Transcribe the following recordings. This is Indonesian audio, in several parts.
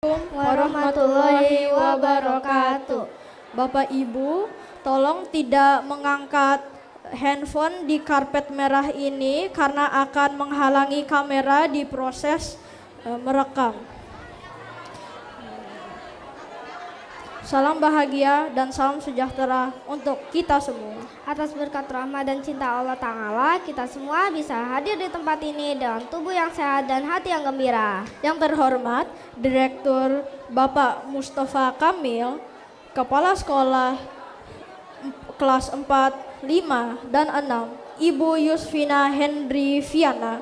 Warahmatullahi wabarakatuh. Bapak Ibu, tolong tidak mengangkat handphone di karpet merah ini karena akan menghalangi kamera di proses merekam. Salam bahagia dan salam sejahtera untuk kita semua. Atas berkat rahmat dan cinta Allah Ta'ala, kita semua bisa hadir di tempat ini dengan tubuh yang sehat dan hati yang gembira. Yang terhormat, Direktur Bapak Mustafa Kamil, Kepala Sekolah kelas 4, 5, dan 6, Ibu Yusfina Hendri Viana,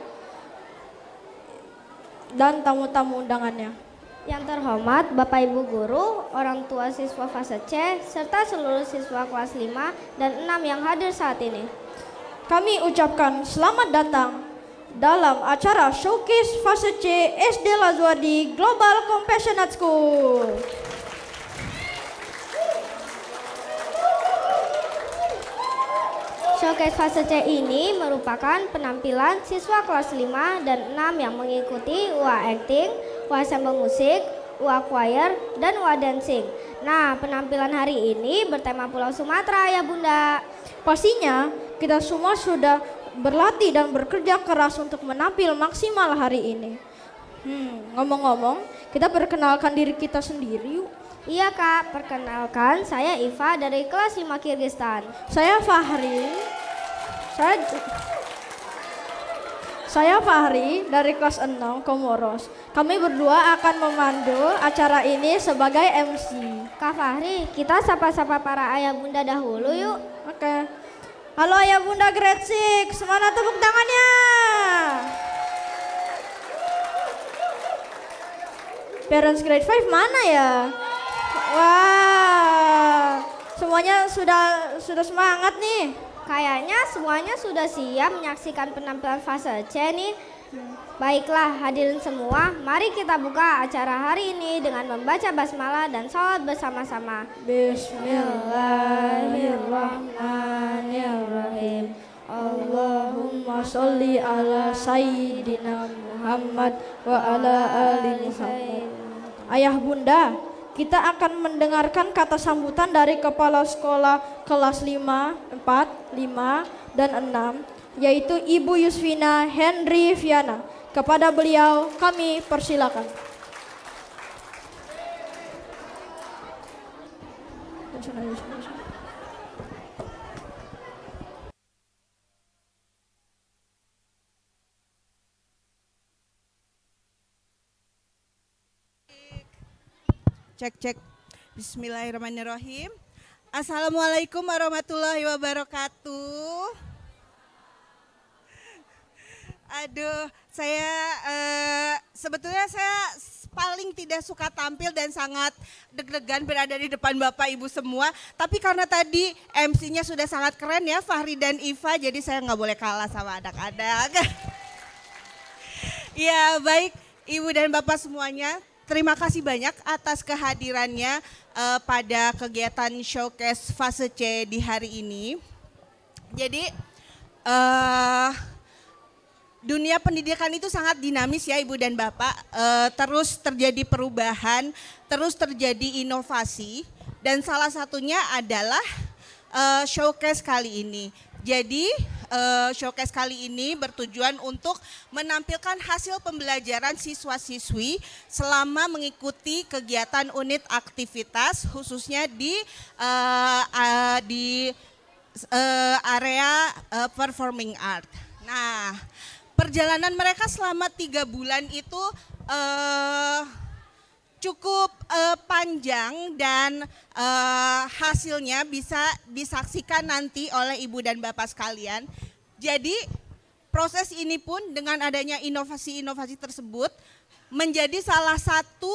dan tamu-tamu undangannya. Yang terhormat Bapak Ibu Guru, orang tua siswa fase C, serta seluruh siswa kelas 5 dan 6 yang hadir saat ini. Kami ucapkan selamat datang dalam acara Showcase Fase C SD Lazuardi Global Compassionate School. Showcase fase C ini merupakan penampilan siswa kelas 5 dan 6 yang mengikuti UA Acting, UA Ensemble Musik, UA Choir, dan UA Dancing. Nah, penampilan hari ini bertema Pulau Sumatera ya Bunda. Pastinya kita semua sudah berlatih dan bekerja keras untuk menampil maksimal hari ini. Ngomong-ngomong, kita perkenalkan diri kita sendiri yuk. Iya Kak, perkenalkan saya Iva dari kelas 5 Kirgistan. Saya Fahri. Saya Fahri dari kelas 6 Komoros. Kami berdua akan memandu acara ini sebagai MC. Kak Fahri, kita sapa-sapa para ayah bunda dahulu yuk. Oke. Halo ayah bunda grade 6, mana tepuk tangannya? Parents grade 5 mana ya? Wah, semuanya sudah semangat nih. Kayaknya semuanya sudah siap menyaksikan penampilan fase C nih. Baiklah hadirin semua, mari kita buka acara hari ini dengan membaca basmalah dan sholawat bersama-sama. Bismillahirrahmanirrahim. Allahumma sholli ala sayyidina Muhammad wa ala ali Muhammad. Ayah bunda, kita akan mendengarkan kata sambutan dari Kepala Sekolah kelas 5, 4, 5, dan 6, yaitu Ibu Yusfina Hendri Viana. Kepada beliau kami persilakan. Cek. Bismillahirrahmanirrahim. Assalamualaikum warahmatullahi wabarakatuh. Aduh, sebetulnya saya paling tidak suka tampil dan sangat deg-degan berada di depan Bapak Ibu semua. Tapi karena tadi MC-nya sudah sangat keren ya, Fahri dan Iva, jadi saya nggak boleh kalah sama anak-anak. Ya baik, Ibu dan Bapak semuanya. Terima kasih banyak atas kehadirannya pada kegiatan Showcase Fase C di hari ini. Jadi dunia pendidikan itu sangat dinamis ya Ibu dan Bapak. Terus terjadi perubahan, terus terjadi inovasi. Dan salah satunya adalah Showcase kali ini. Jadi Showcase kali ini bertujuan untuk menampilkan hasil pembelajaran siswa-siswi selama mengikuti kegiatan unit aktivitas khususnya di area performing art. Nah, perjalanan mereka selama 3 bulan itu cukup panjang dan hasilnya bisa disaksikan nanti oleh Ibu dan Bapak sekalian. Jadi proses ini pun dengan adanya inovasi-inovasi tersebut menjadi salah satu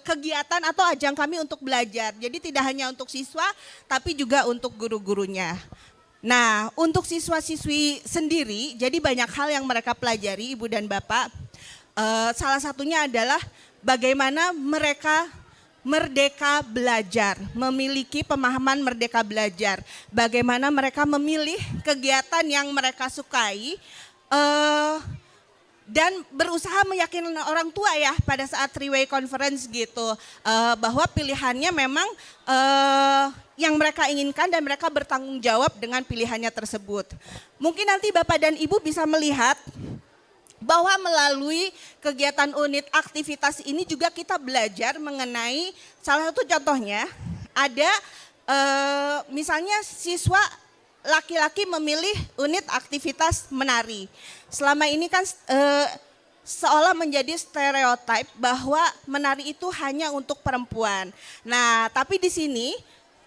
kegiatan atau ajang kami untuk belajar. Jadi tidak hanya untuk siswa tapi juga untuk guru-gurunya. Nah, untuk siswa-siswi sendiri jadi banyak hal yang mereka pelajari Ibu dan Bapak. Salah satunya adalah bagaimana mereka merdeka belajar, memiliki pemahaman merdeka belajar. Bagaimana mereka memilih kegiatan yang mereka sukai dan berusaha meyakinkan orang tua ya pada saat three-way conference gitu, bahwa pilihannya memang yang mereka inginkan dan mereka bertanggung jawab dengan pilihannya tersebut. Mungkin nanti Bapak dan Ibu bisa melihat bahwa melalui kegiatan unit aktivitas ini juga kita belajar mengenai salah satu contohnya ada misalnya siswa laki-laki memilih unit aktivitas menari. Selama ini kan seolah menjadi stereotip bahwa menari itu hanya untuk perempuan. Nah, tapi di sini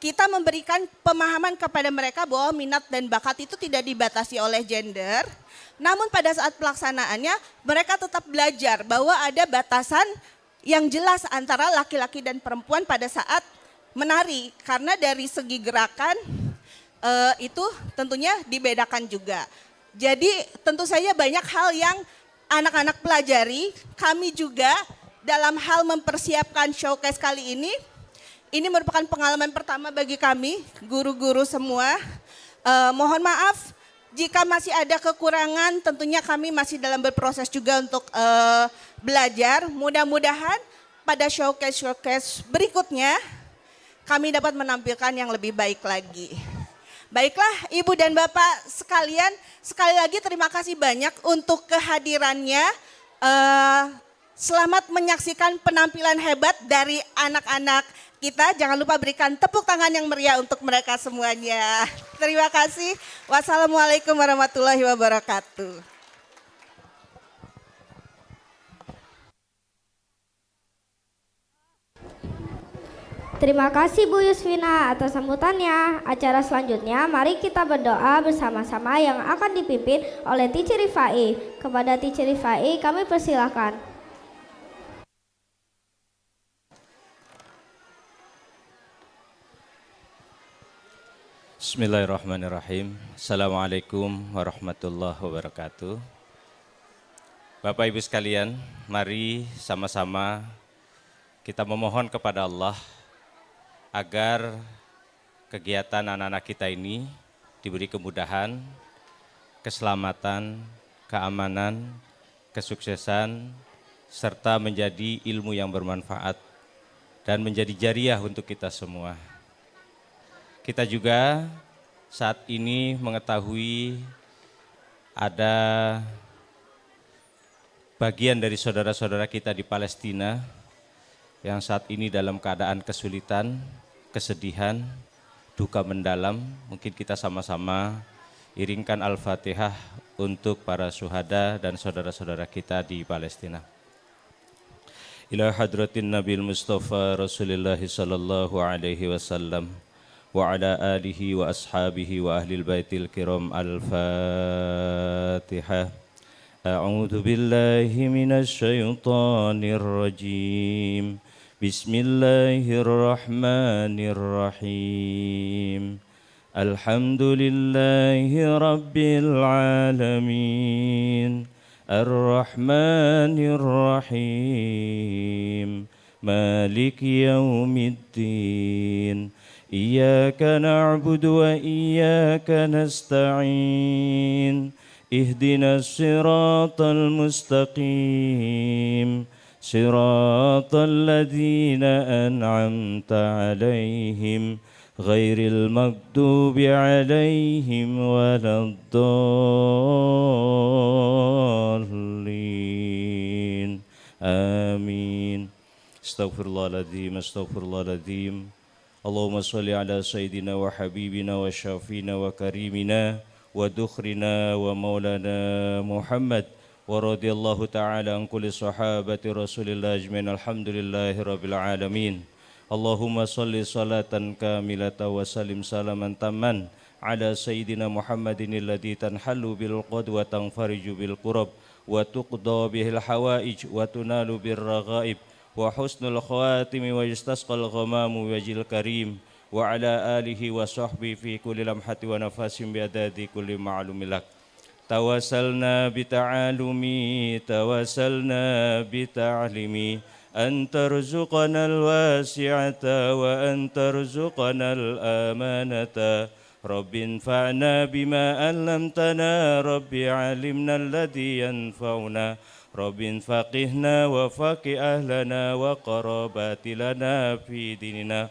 kita memberikan pemahaman kepada mereka bahwa minat dan bakat itu tidak dibatasi oleh gender. Namun pada saat pelaksanaannya mereka tetap belajar bahwa ada batasan yang jelas antara laki-laki dan perempuan pada saat menari. Karena dari segi gerakan itu tentunya dibedakan juga. Jadi tentu saja banyak hal yang anak-anak pelajari. Kami juga dalam hal mempersiapkan showcase kali ini merupakan pengalaman pertama bagi kami, guru-guru semua. Mohon maaf jika masih ada kekurangan, tentunya kami masih dalam berproses juga untuk belajar. Mudah-mudahan pada showcase berikutnya kami dapat menampilkan yang lebih baik lagi. Baiklah Ibu dan Bapak sekalian, sekali lagi terima kasih banyak untuk kehadirannya. Selamat menyaksikan penampilan hebat dari anak-anak kita. Jangan lupa berikan tepuk tangan yang meriah untuk mereka semuanya. Terima kasih. Wassalamualaikum warahmatullahi wabarakatuh. Terima kasih Bu Yusfina atas sambutannya. Acara selanjutnya mari kita berdoa bersama-sama yang akan dipimpin oleh Teacher Rifai. Kepada Teacher Rifai kami persilahkan. Bismillahirrahmanirrahim. Assalamualaikum warahmatullahi wabarakatuh. Bapak Ibu sekalian, mari sama-sama kita memohon kepada Allah agar kegiatan anak-anak kita ini diberi kemudahan, keselamatan, keamanan, kesuksesan, serta menjadi ilmu yang bermanfaat dan menjadi jariah untuk kita semua. Kita juga saat ini mengetahui ada bagian dari saudara-saudara kita di Palestina yang saat ini dalam keadaan kesulitan, kesedihan, duka mendalam. Mungkin kita sama-sama iringkan Al-Fatihah untuk para syuhada dan saudara-saudara kita di Palestina. Ila hadratin Nabil Mustafa Rasulullah sallallahu alaihi wasallam wa ala alihi wa ashabihi wa ahlil baitil kiram. Al-Fatihah. A'udzu billahi minasy syaithanir rajim. Bismillahirrahmanirrahim. Alhamdulillahi rabbil alamin. Ar-Rahmanir Rahim. Maliki yaumiddin. Iyyaka na'budu wa iyyaka nasta'in. Ihdinas siratal mustaqim. Siratal ladzina an'amta 'alaihim ghairil maghdubi 'alaihim waladdallin. Amin. Astaghfirullahaladzim. Allahumma salli ala sayyidina wa habibina wa syafina wa karimina wa dukhrina wa maulana Muhammad wa radiyallahu ta'ala an kulli sahabati Rasulillah ajmain. Alhamdulillahi rabbil alamin. Allahumma salli salatan kamilata wa salim salaman tamman ala sayyidina Muhammadin alladhi tanhalu bil qad wa tanfariju bil qurab wa tuqda bihil hawaij wa tunalu bir raghaib wa husnul khawatimi wa yastasqal ghamamu wajil karim wa ala alihi wa sahbihi fi kulli lamhati wa nafasin bi adadi kulli ma'lumilak. Tawassalna bita'alumi, tawassalna bita'limi, antarzuqana al-wasi'ata wa antarzuqana al-amanata, رب انفعنا بما علمتنا رب علمنا الذي ينفعنا رب فقهنا وفقه أهلنا وقرابات لنا في ديننا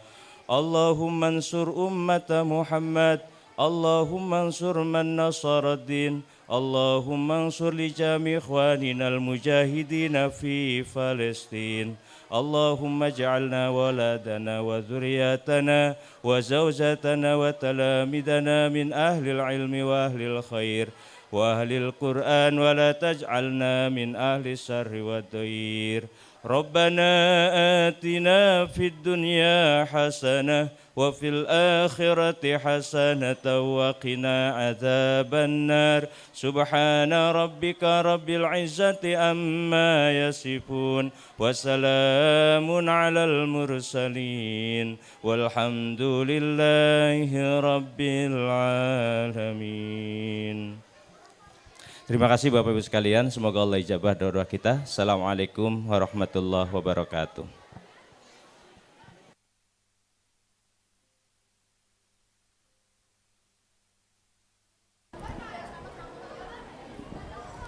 اللهم انصر أمة محمد اللهم انصر من نصر الدين اللهم انصر لجميع إخواننا المجاهدين في فلسطين اللهم اجعلنا ولادنا وذرياتنا وزوجاتنا وتلامذنا من أهل العلم وأهل الخير وأهل القرآن ولا تجعلنا من أهل الشر والضير ربنا آتنا في الدنيا حسنة وفي الآخرة حسنة وقنا عذاب النار سبحان ربك رب العزة عما يصفون وسلام على المرسلين والحمد لله رب العالمين. Terima kasih Bapak Ibu sekalian, semoga Allah ijabah doa kita. Assalamualaikum warahmatullahi wabarakatuh.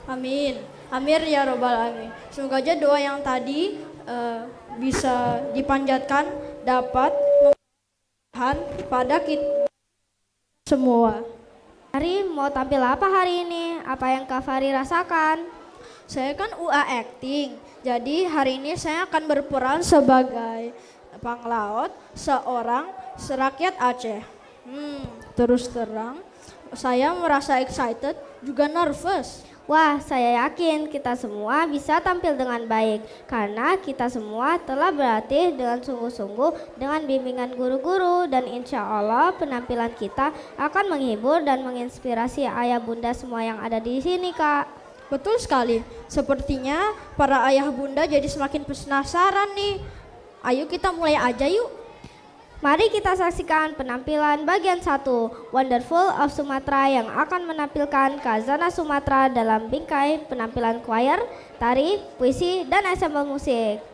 Amin. Amin ya robbal alamin. Semoga aja doa yang tadi bisa dipanjatkan dapat memberikan pada kita semua. Fahri mau tampil apa hari ini? Apa yang Kak Fahri rasakan? Saya kan UA Acting, jadi hari ini saya akan berperan sebagai panglaut seorang serakyat Aceh. Terus terang, saya merasa excited juga nervous. Wah, saya yakin kita semua bisa tampil dengan baik karena kita semua telah berlatih dengan sungguh-sungguh dengan bimbingan guru-guru dan insya Allah penampilan kita akan menghibur dan menginspirasi ayah bunda semua yang ada di sini, Kak. Betul sekali, sepertinya para ayah bunda jadi semakin penasaran nih. Ayo kita mulai aja yuk. Mari kita saksikan penampilan bagian 1 Wonderful of Sumatra yang akan menampilkan Khazanah Sumatra dalam bingkai penampilan choir, tari, puisi, dan ensemble musik.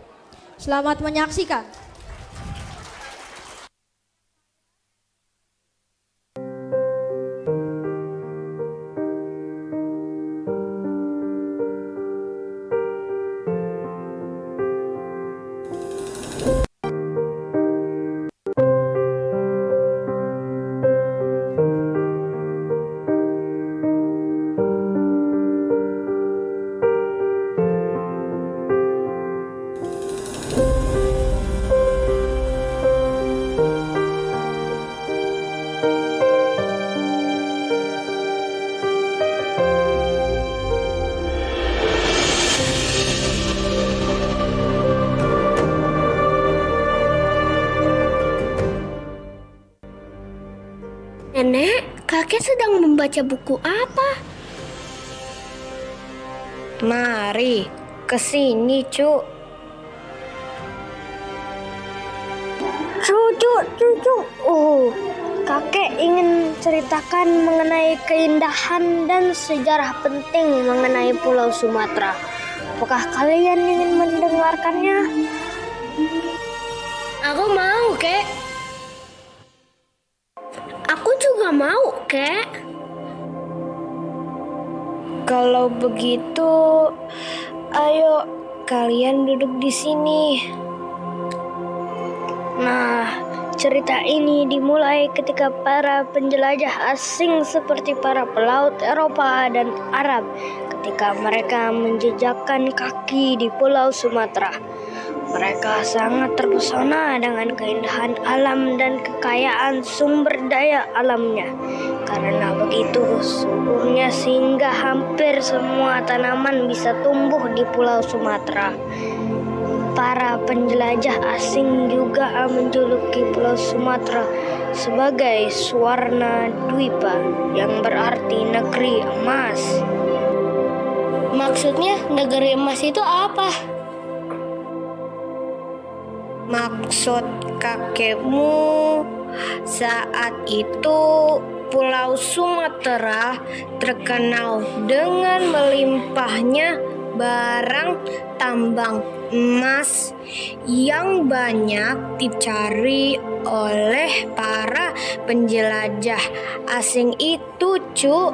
Selamat menyaksikan. Nenek, kakek sedang membaca buku apa? Mari, kesini, Cuk. Cucu. Kakek ingin ceritakan mengenai keindahan dan sejarah penting mengenai Pulau Sumatera. Apakah kalian ingin mendengarkannya? Aku mau, Kek. Aku juga mau, Kek. Kalau begitu, ayo kalian duduk di sini. Nah, cerita ini dimulai ketika para penjelajah asing seperti para pelaut Eropa dan Arab ketika mereka menjejakkan kaki di Pulau Sumatera. Mereka sangat terpesona dengan keindahan alam dan kekayaan sumber daya alamnya. Karena begitu suburnya sehingga hampir semua tanaman bisa tumbuh di Pulau Sumatera. Para penjelajah asing juga menjuluki Pulau Sumatera sebagai Swarna Dwipa yang berarti negeri emas. Maksudnya negeri emas itu apa? Maksud kakekmu, saat itu Pulau Sumatera terkenal dengan melimpahnya barang tambang emas yang banyak dicari oleh para penjelajah asing itu, Cuk.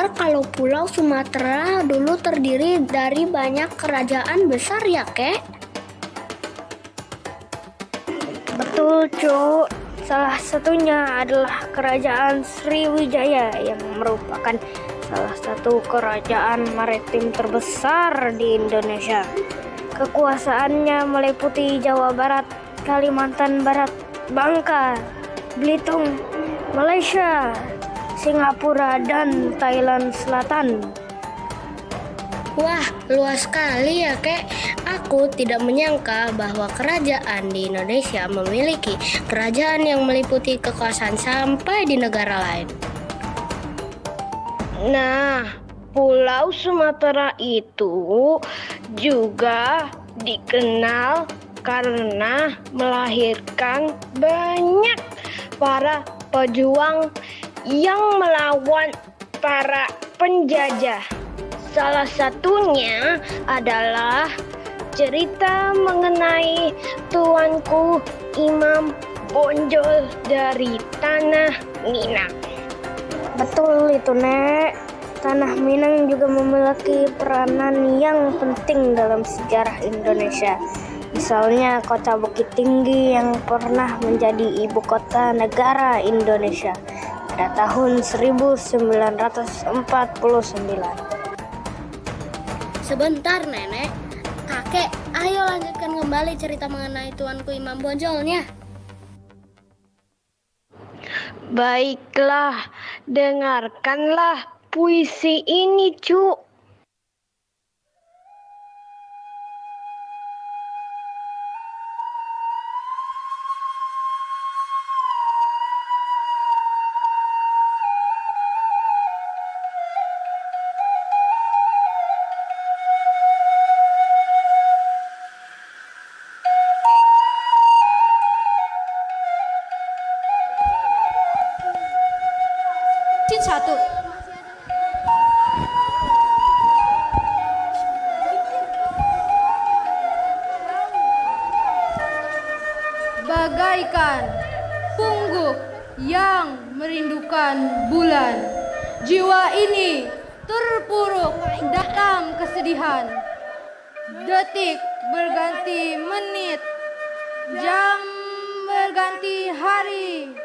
dengar kalau Pulau Sumatera dulu terdiri dari banyak kerajaan besar ya, Kek? Betul, Cuk. Salah satunya adalah Kerajaan Sriwijaya yang merupakan salah satu kerajaan maritim terbesar di Indonesia. Kekuasaannya meliputi Jawa Barat, Kalimantan Barat, Bangka, Belitung, Malaysia, Singapura, dan Thailand Selatan. Wah, luas sekali ya, Kek. Aku tidak menyangka bahwa kerajaan di Indonesia memiliki kerajaan yang meliputi kekuasaan sampai di negara lain. Nah, Pulau Sumatera itu juga dikenal karena melahirkan banyak para pejuang yang melawan para penjajah. Salah satunya adalah cerita mengenai Tuanku Imam Bonjol dari Tanah Minang. Betul itu, Nek. Tanah Minang juga memiliki peranan yang penting dalam sejarah Indonesia. Misalnya Kota Bukit Tinggi yang pernah menjadi ibu kota negara Indonesia pada tahun 1949. Sebentar, Nenek. Kakek, ayo lanjutkan kembali cerita mengenai Tuanku Imam Bonjolnya. Baiklah, dengarkanlah puisi ini, Cuk. Satu. Bagaikan pungguk yang merindukan bulan, jiwa ini terpuruk dalam kesedihan. Detik berganti menit, jam berganti hari.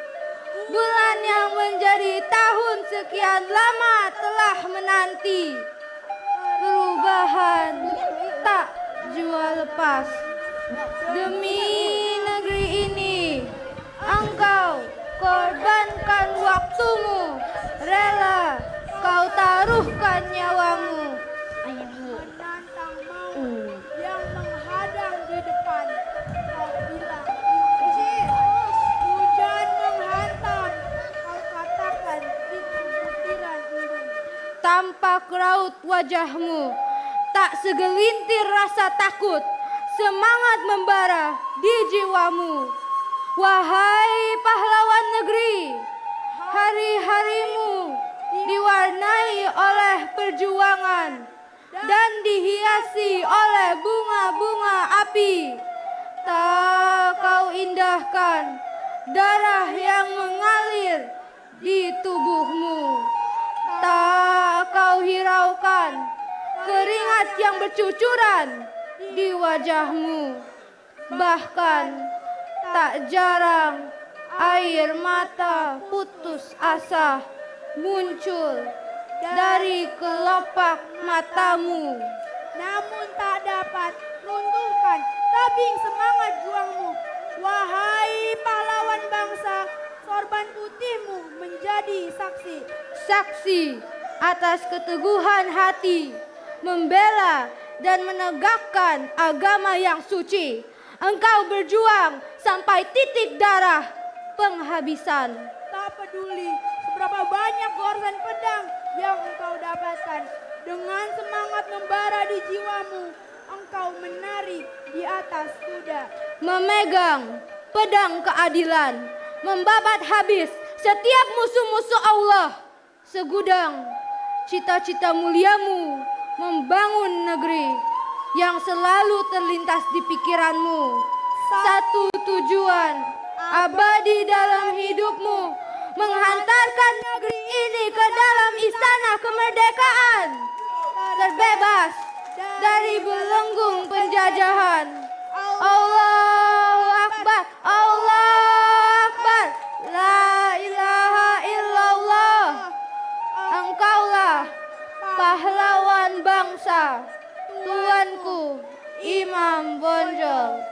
Bulan yang menjadi tahun sekian lama telah menanti. Perubahan tak jua lepas. Demi negeri ini, engkau korbankan waktumu. Rela kau taruhkan nyawamu. Menantang maut yang menghadang di depan. Kau bilang hujan menghantam, kau katakan itu butiran embun. Tampak raut wajahmu, tak segelintir rasa takut, semangat membara di jiwamu. Wahai pahlawan negeri, hari-harimu diwarnai oleh perjuangan dan dihiasi oleh bunga-bunga api. Tak kau indahkan darah yang mengalir di tubuhmu. Tak kau hiraukan keringat yang bercucuran di wajahmu. Bahkan tak jarang air mata putus asa muncul dari kelopak matamu. Namun tak dapat runtuhkan tabing semangat juangmu. Wahai pahlawan bangsa, sorban putihmu menjadi saksi. Saksi atas keteguhan hati, membela dan menegakkan agama yang suci. Engkau berjuang sampai titik darah penghabisan. Tak peduli seberapa banyak goresan pedang yang engkau dapatkan, dengan semangat membara di jiwamu, engkau menari di atas kuda. Memegang pedang keadilan, membabat habis setiap musuh-musuh Allah. Segudang cita-cita muliamu membangun negeri yang selalu terlintas di pikiranmu. Satu tujuan abadi dalam hidupmu, menghantarkan negeri ini ke dalam istana kemerdekaan, terbebas dari belenggu penjajahan. Allahu Akbar, Allahu Akbar, la ilaha illallah. Engkaulah pahlawan bangsa, tuanku Imam Bonjol.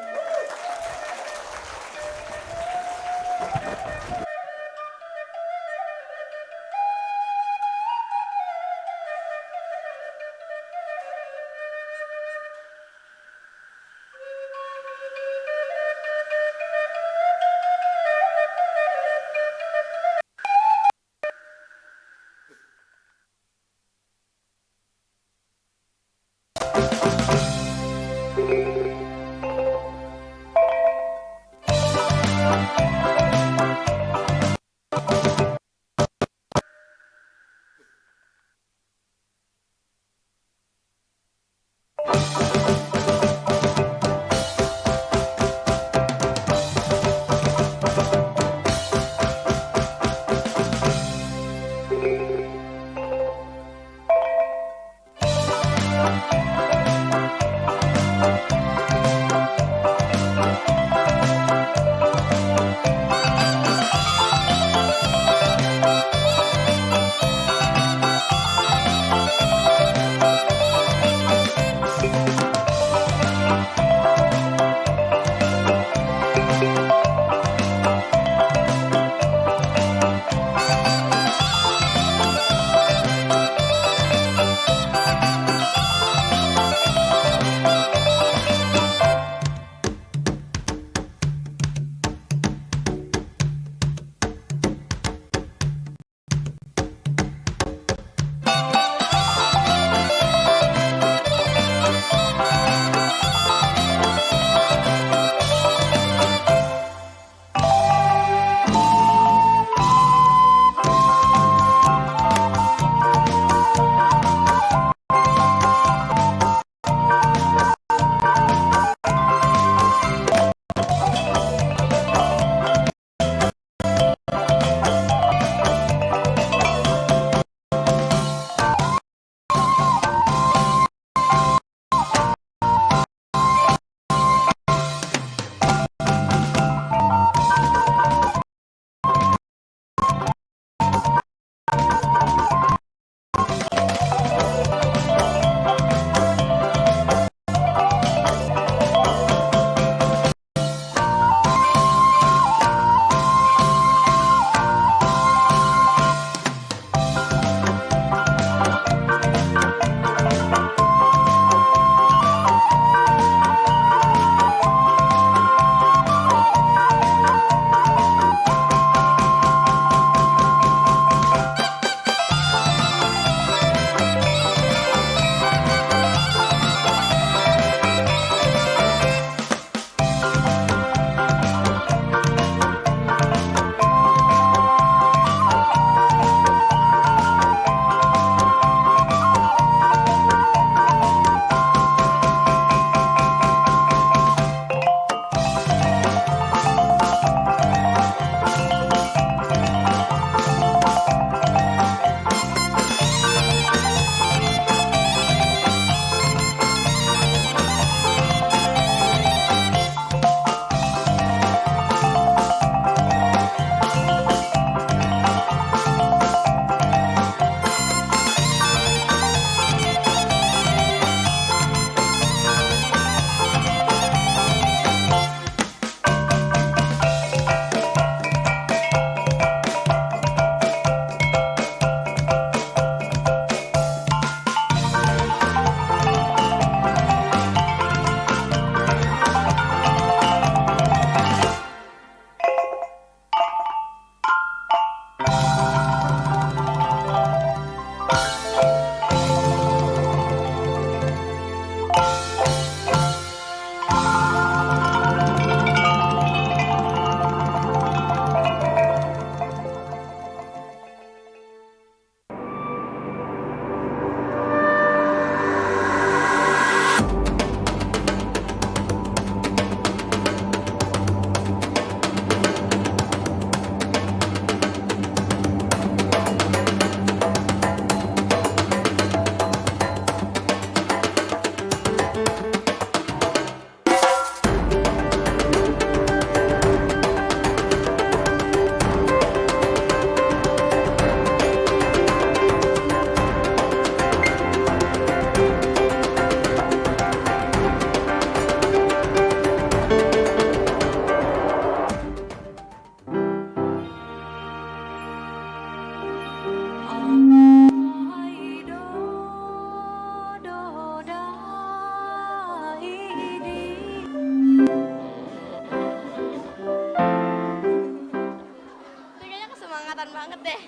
banget deh.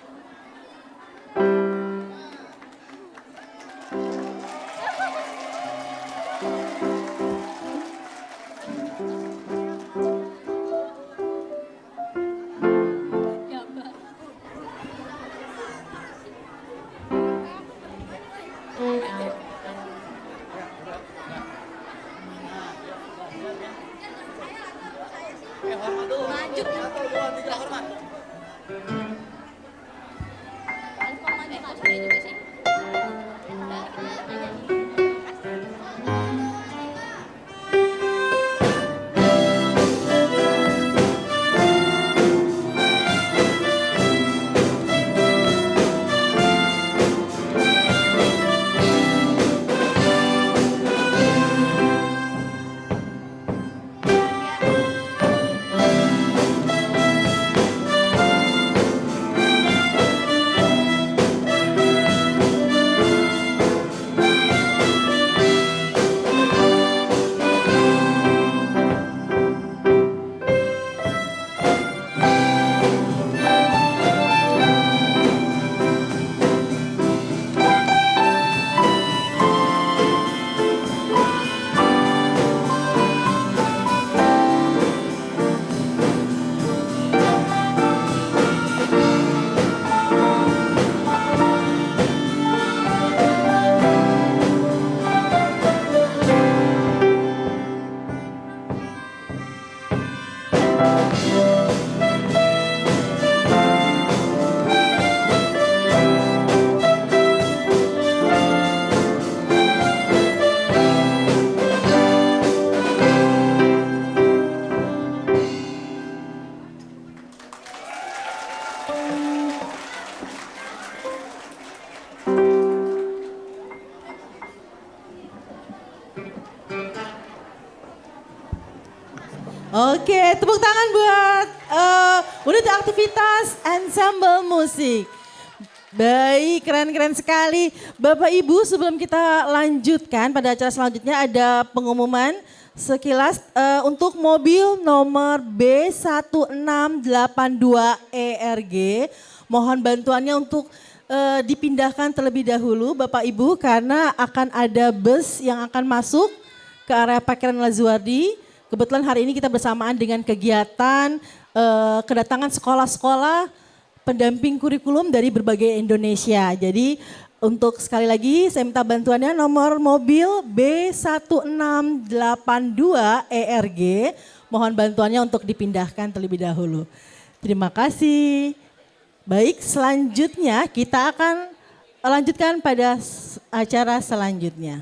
Oke, tepuk tangan buat unit aktivitas ensemble musik. Baik, keren-keren sekali. Bapak Ibu, sebelum kita lanjutkan pada acara selanjutnya ada pengumuman sekilas untuk mobil nomor B1682ERG. Mohon bantuannya untuk dipindahkan terlebih dahulu Bapak Ibu karena akan ada bus yang akan masuk ke area parkiran Lazuardi. Kebetulan hari ini kita bersamaan dengan kegiatan kedatangan sekolah-sekolah pendamping kurikulum dari berbagai Indonesia. Jadi untuk sekali lagi saya minta bantuannya nomor mobil B1682ERG. Mohon bantuannya untuk dipindahkan terlebih dahulu. Terima kasih. Baik, selanjutnya kita akan lanjutkan pada acara selanjutnya.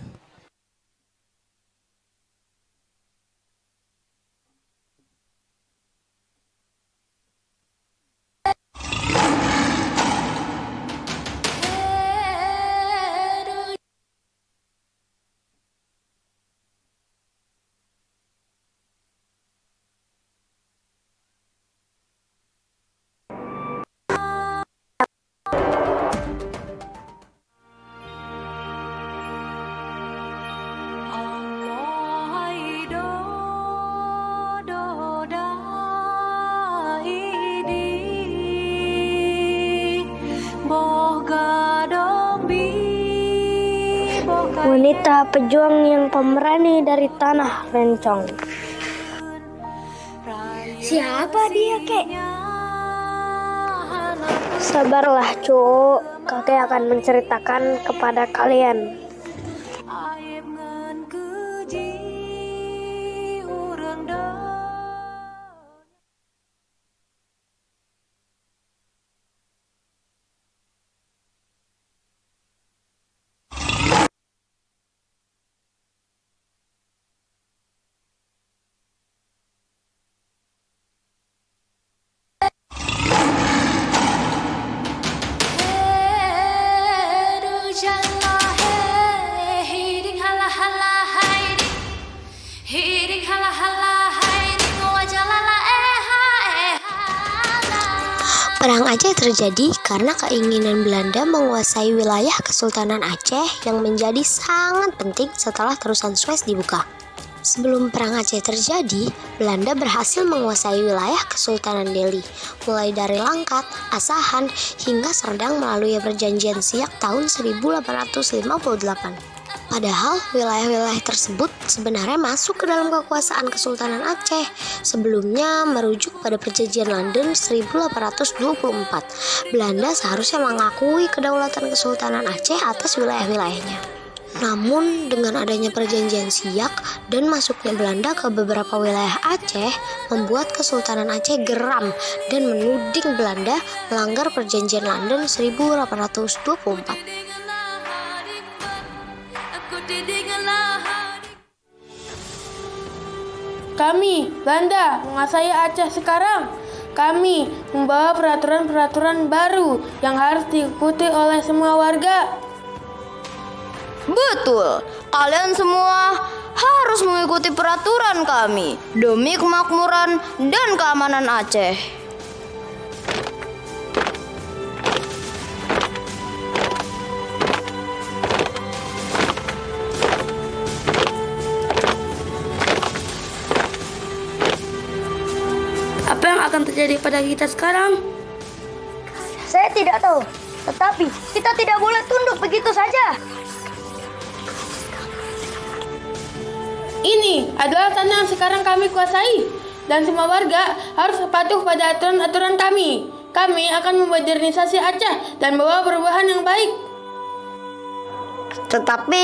Wanita pejuang yang pemberani dari tanah Rencong. Siapa dia, Kek? Sabarlah, Cuk. Kakek akan menceritakan kepada kalian. Perang Aceh terjadi karena keinginan Belanda menguasai wilayah Kesultanan Aceh yang menjadi sangat penting setelah terusan Suez dibuka. Sebelum Perang Aceh terjadi, Belanda berhasil menguasai wilayah Kesultanan Delhi, mulai dari Langkat, Asahan, hingga Serdang melalui Perjanjian Siak tahun 1858. Padahal wilayah-wilayah tersebut sebenarnya masuk ke dalam kekuasaan Kesultanan Aceh, sebelumnya merujuk pada Perjanjian London 1824. Belanda seharusnya mengakui kedaulatan Kesultanan Aceh atas wilayah-wilayahnya. Namun dengan adanya Perjanjian Siak dan masuknya Belanda ke beberapa wilayah Aceh, membuat Kesultanan Aceh geram dan menuding Belanda melanggar Perjanjian London 1824. Kami, Belanda, menguasai Aceh sekarang. Kami membawa peraturan-peraturan baru yang harus diikuti oleh semua warga. Betul, kalian semua harus mengikuti peraturan kami demi kemakmuran dan keamanan Aceh. Apa yang akan terjadi pada kita sekarang? Saya tidak tahu, tetapi kita tidak boleh tunduk begitu saja. Ini adalah tanah yang sekarang kami kuasai, dan semua warga harus patuh pada aturan-aturan kami. Kami akan memodernisasi Aceh dan membawa perubahan yang baik. Tetapi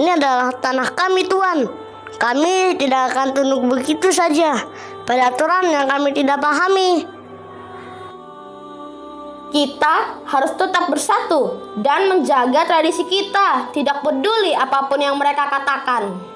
ini adalah tanah kami, Tuan. Kami tidak akan tunduk begitu saja pada aturan yang kami tidak pahami. Kita harus tetap bersatu dan menjaga tradisi kita, tidak peduli apapun yang mereka katakan.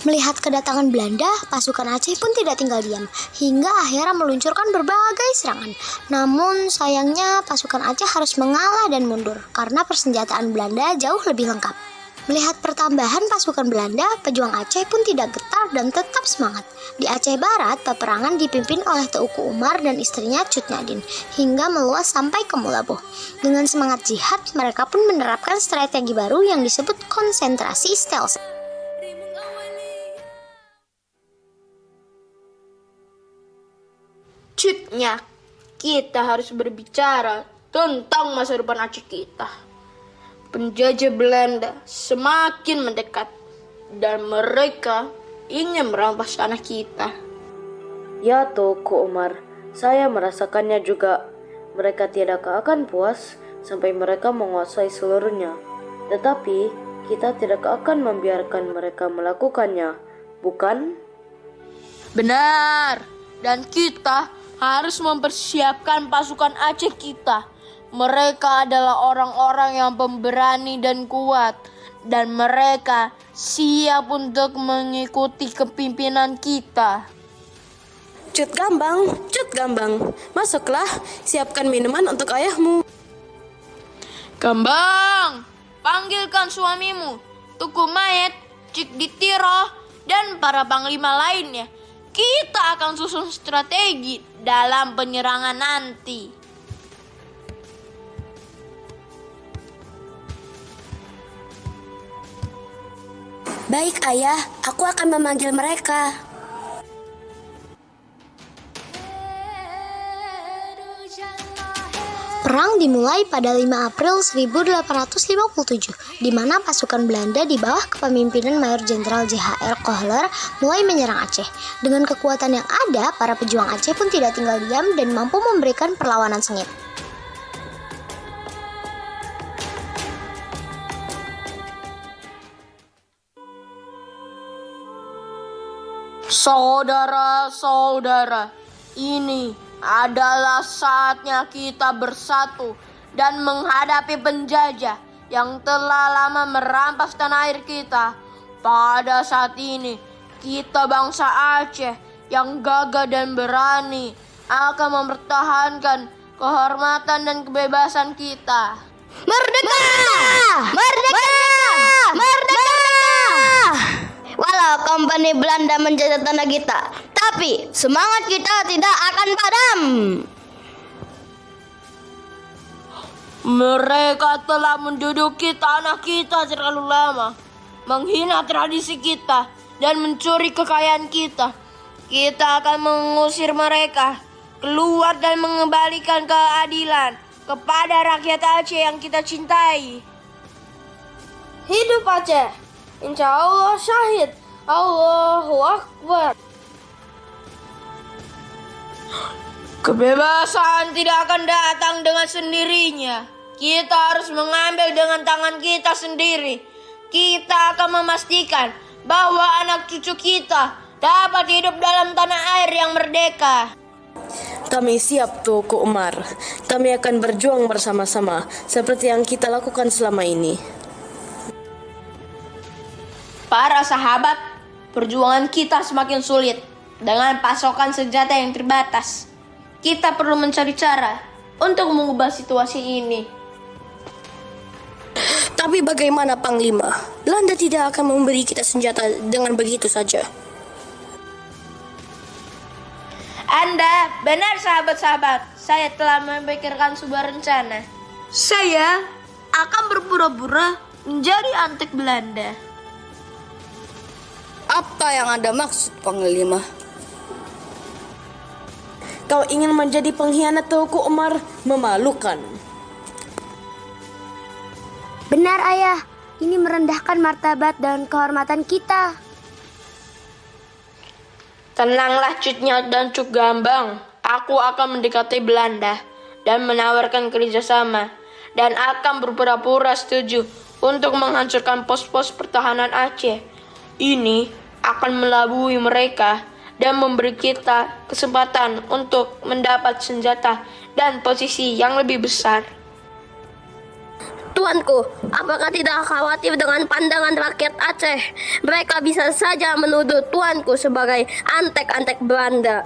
Melihat kedatangan Belanda, pasukan Aceh pun tidak tinggal diam, hingga akhirnya meluncurkan berbagai serangan. Namun sayangnya pasukan Aceh harus mengalah dan mundur, karena persenjataan Belanda jauh lebih lengkap. Melihat pertambahan pasukan Belanda, pejuang Aceh pun tidak getar dan tetap semangat. Di Aceh Barat, peperangan dipimpin oleh Teuku Umar dan istrinya Cut Nyadin, hingga meluas sampai ke Mulaboh. Dengan semangat jihad, mereka pun menerapkan strategi baru yang disebut konsentrasi stealth. Cutnya, kita harus berbicara tentang masa depan Aceh kita. Penjajah Belanda semakin mendekat dan mereka ingin merampas tanah kita. Ya Teuku Umar, saya merasakannya juga. Mereka tidak akan puas sampai mereka menguasai seluruhnya. Tetapi kita tidak akan membiarkan mereka melakukannya, bukan? Benar, dan kita harus mempersiapkan pasukan Aceh kita. Mereka adalah orang-orang yang pemberani dan kuat, dan mereka siap untuk mengikuti kepimpinan kita. Cut Gambang, masuklah, siapkan minuman untuk ayahmu. Gambang, panggilkan suamimu, Tuku Mayet, Cik Ditiro, dan para panglima lainnya. Kita akan susun strategi dalam penyerangan nanti. Baik ayah, aku akan memanggil mereka. Perang dimulai pada 5 April 1857, di mana pasukan Belanda di bawah kepemimpinan Mayor Jenderal J.H.R. Kohler mulai menyerang Aceh. Dengan kekuatan yang ada, para pejuang Aceh pun tidak tinggal diam dan mampu memberikan perlawanan sengit. Saudara-saudara, ini adalah saatnya kita bersatu dan menghadapi penjajah yang telah lama merampas tanah air kita. Pada saat ini, kita bangsa Aceh yang gagah dan berani akan mempertahankan kehormatan dan kebebasan kita. Merdeka! Merdeka! Merdeka! Walau kompeni Belanda menjajah tanah kita, tapi semangat kita tidak akan padam. Mereka telah menduduki tanah kita terlalu lama, menghina tradisi kita, dan mencuri kekayaan kita. Kita akan mengusir mereka keluar dan mengembalikan keadilan kepada rakyat Aceh yang kita cintai. Hidup Aceh! Insya Allah syahid. Allahu Akbar. Kebebasan tidak akan datang dengan sendirinya. Kita harus mengambil dengan tangan kita sendiri. Kita akan memastikan bahwa anak cucu kita dapat hidup dalam tanah air yang merdeka. Kami siap Teuku Umar. Kami akan berjuang bersama-sama seperti yang kita lakukan selama ini. Para sahabat, perjuangan kita semakin sulit dengan pasokan senjata yang terbatas. Kita perlu mencari cara untuk mengubah situasi ini. Tapi bagaimana Panglima? Belanda tidak akan memberi kita senjata dengan begitu saja. Anda benar sahabat-sahabat, saya telah memikirkan sebuah rencana. Saya akan berpura-pura menjadi antek Belanda. Apa yang Anda maksud, Panglima? Kau ingin menjadi pengkhianat Teuku Umar? Memalukan. Benar ayah, ini merendahkan martabat dan kehormatan kita. Tenanglah Cutnya dan Cuk Gambang. Aku akan mendekati Belanda dan menawarkan kerjasama dan akan berpura-pura setuju untuk menghancurkan pos-pos pertahanan Aceh. Ini akan melabui mereka dan memberi kita kesempatan untuk mendapat senjata dan posisi yang lebih besar. Tuanku, apakah tidak khawatir dengan pandangan rakyat Aceh? Mereka bisa saja menuduh tuanku sebagai antek-antek Belanda.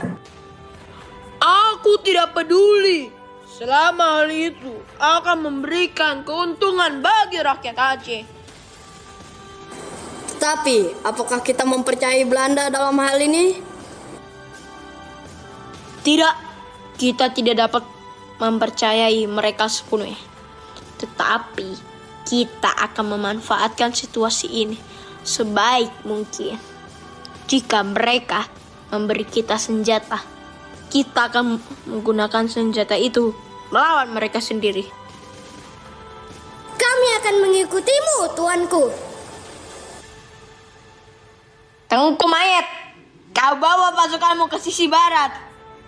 Aku tidak peduli. Selama hal itu akan memberikan keuntungan bagi rakyat Aceh. Tapi, apakah kita mempercayai Belanda dalam hal ini? Tidak, kita tidak dapat mempercayai mereka sepenuhnya. Tetapi, kita akan memanfaatkan situasi ini sebaik mungkin. Jika mereka memberi kita senjata, kita akan menggunakan senjata itu melawan mereka sendiri. Kami akan mengikutimu, tuanku. Tengku Mayat, kau bawa pasukanmu ke sisi barat.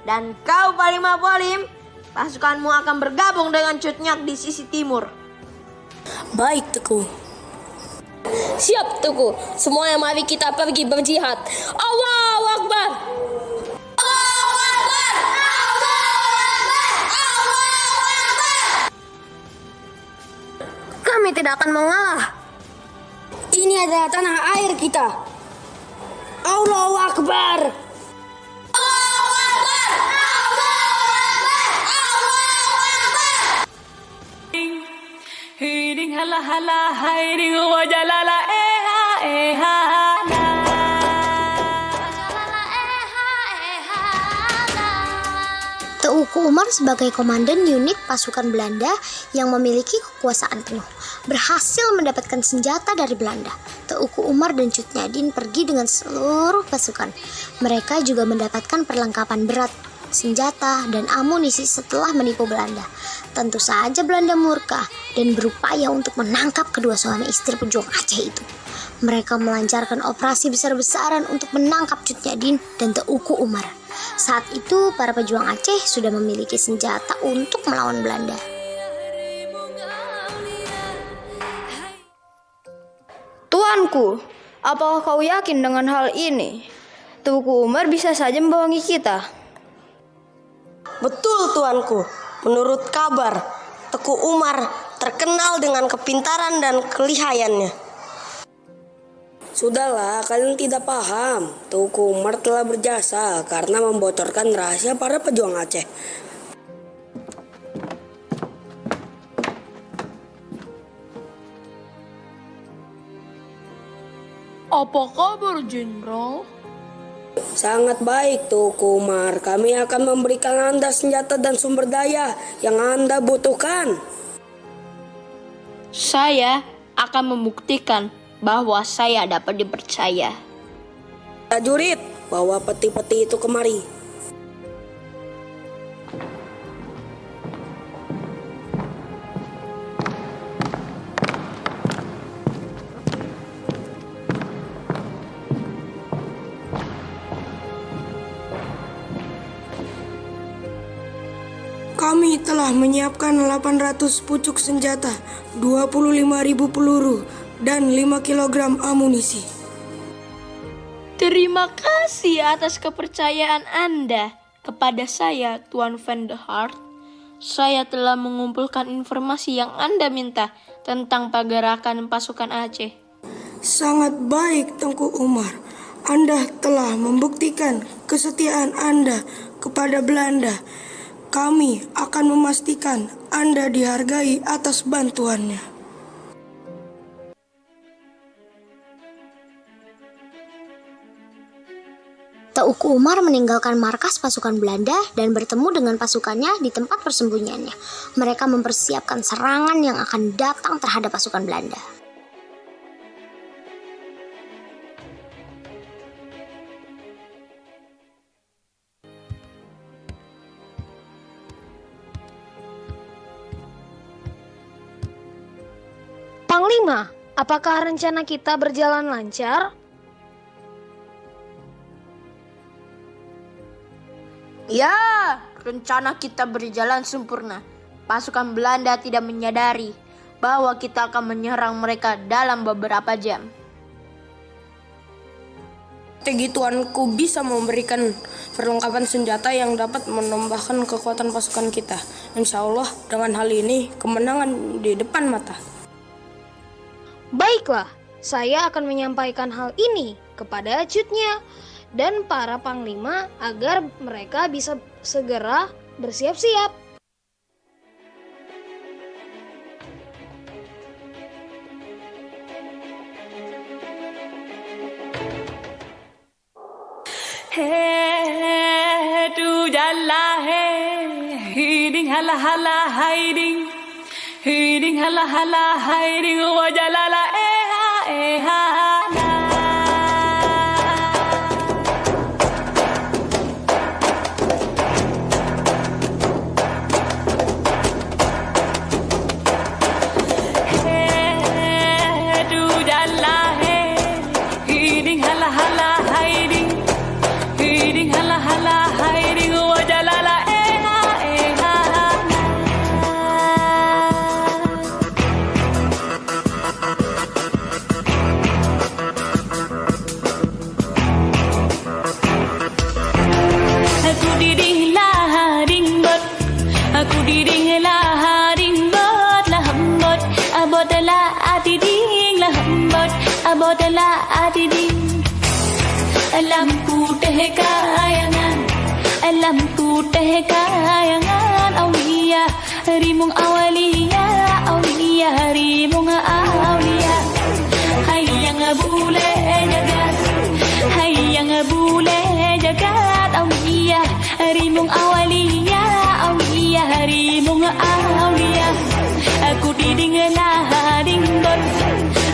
Dan kau Panglima Polim, pasukanmu akan bergabung dengan Cut Nyak di sisi timur. Baik, Teku. Siap, Tuku. Semuanya mari kita pergi berjihad. Allahu Akbar! Allahu Akbar! Kami tidak akan mengalah. Ini adalah tanah air kita. Allahu Akbar! Hiding hala hala hiding wajalala eha eha na. Teuku Umar sebagai komandan unit pasukan Belanda yang memiliki kekuasaan penuh berhasil mendapatkan senjata dari Belanda. Teuku Umar dan Cut Nyadin pergi dengan seluruh pasukan. Mereka juga mendapatkan perlengkapan berat, senjata, dan amunisi setelah menipu Belanda. Tentu saja Belanda murka dan berupaya untuk menangkap kedua suami istri pejuang Aceh itu. Mereka melancarkan operasi besar-besaran untuk menangkap Cut Nyadin dan Teuku Umar. Saat itu para pejuang Aceh sudah memiliki senjata untuk melawan Belanda. Tuanku, apakah kau yakin dengan hal ini? Teuku Umar bisa saja membohongi kita. Betul, tuanku. Menurut kabar, Teku Umar terkenal dengan kepintaran dan kelihayannya. Sudahlah, kalian tidak paham. Teuku Umar telah berjasa karena membocorkan rahasia para pejuang Aceh. Apa kabar, Jenderal? Sangat baik, Teuku Umar. Kami akan memberikan Anda senjata dan sumber daya yang Anda butuhkan. Saya akan membuktikan bahwa saya dapat dipercaya. Prajurit, bawa peti-peti itu kemari. Kami telah menyiapkan 800 pucuk senjata, 25.000 peluru, dan 5 kg amunisi. Terima kasih atas kepercayaan Anda kepada saya, Tuan Van der Hart. Saya telah mengumpulkan informasi yang Anda minta tentang pergerakan pasukan Aceh. Sangat baik, Tengku Umar. Anda telah membuktikan kesetiaan Anda kepada Belanda. Kami akan memastikan Anda dihargai atas bantuannya. Teuku Umar meninggalkan markas pasukan Belanda dan bertemu dengan pasukannya di tempat persembunyiannya. Mereka mempersiapkan serangan yang akan datang terhadap pasukan Belanda. Panglima, apakah rencana kita berjalan lancar? Ya, rencana kita berjalan sempurna. Pasukan Belanda tidak menyadari bahwa kita akan menyerang mereka dalam beberapa jam. Strategi tuanku bisa memberikan perlengkapan senjata yang dapat menambahkan kekuatan pasukan kita. Insya Allah dengan hal ini kemenangan di depan mata. Baiklah, saya akan menyampaikan hal ini kepada Cutnya dan para panglima agar mereka bisa segera bersiap-siap. Hey, tu jalla hey, hiding hala hala hiding, hiding hala hala hiding, wajalala eha la. Hey, tu jalla hey, hiding hala hala hiding. Hiding hala hala hiding wajalala eha aku diding laharing bot, aku diding laharing bot lahambot abotala adiding lahambot abotala adiding. Alamku teh kayangan, alamku teh kayangan, aulia rimung awalia, aulia rimung aulia. Hayang bule jagat, hayang bule jagat, aulia rimung awalia, aulia rimung aulia. Aku diding lahading bot,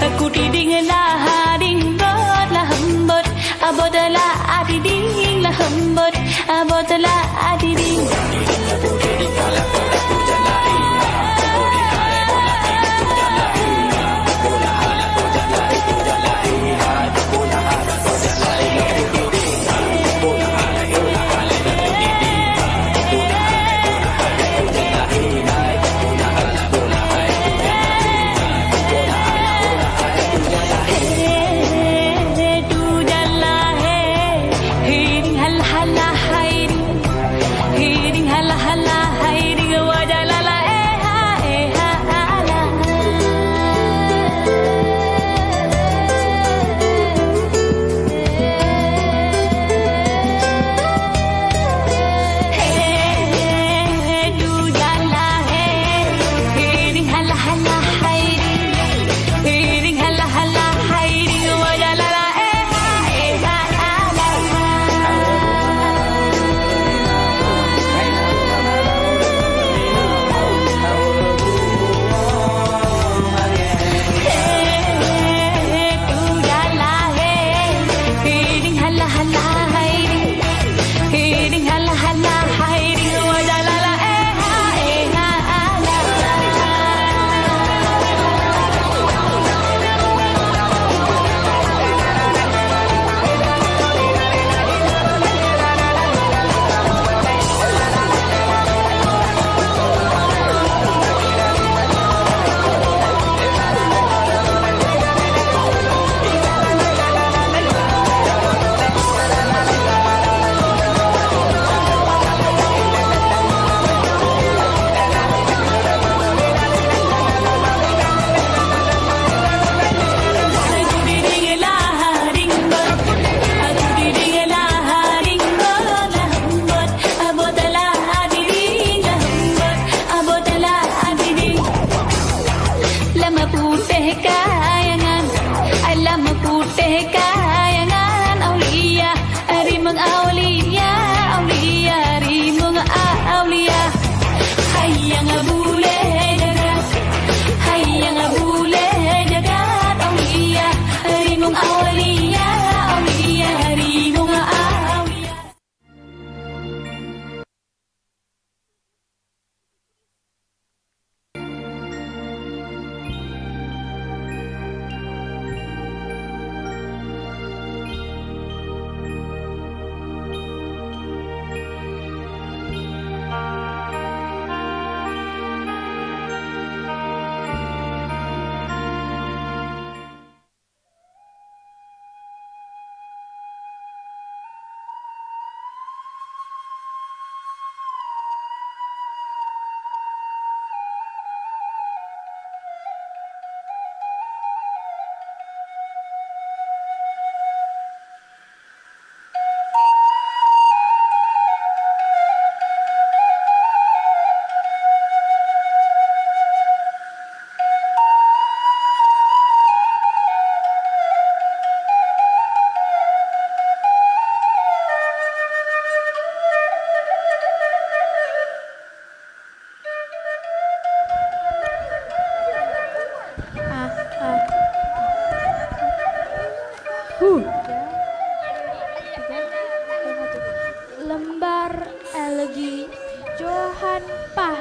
aku diding lahading bot lahambot. Abodala adiding lahambot, abodala adiding.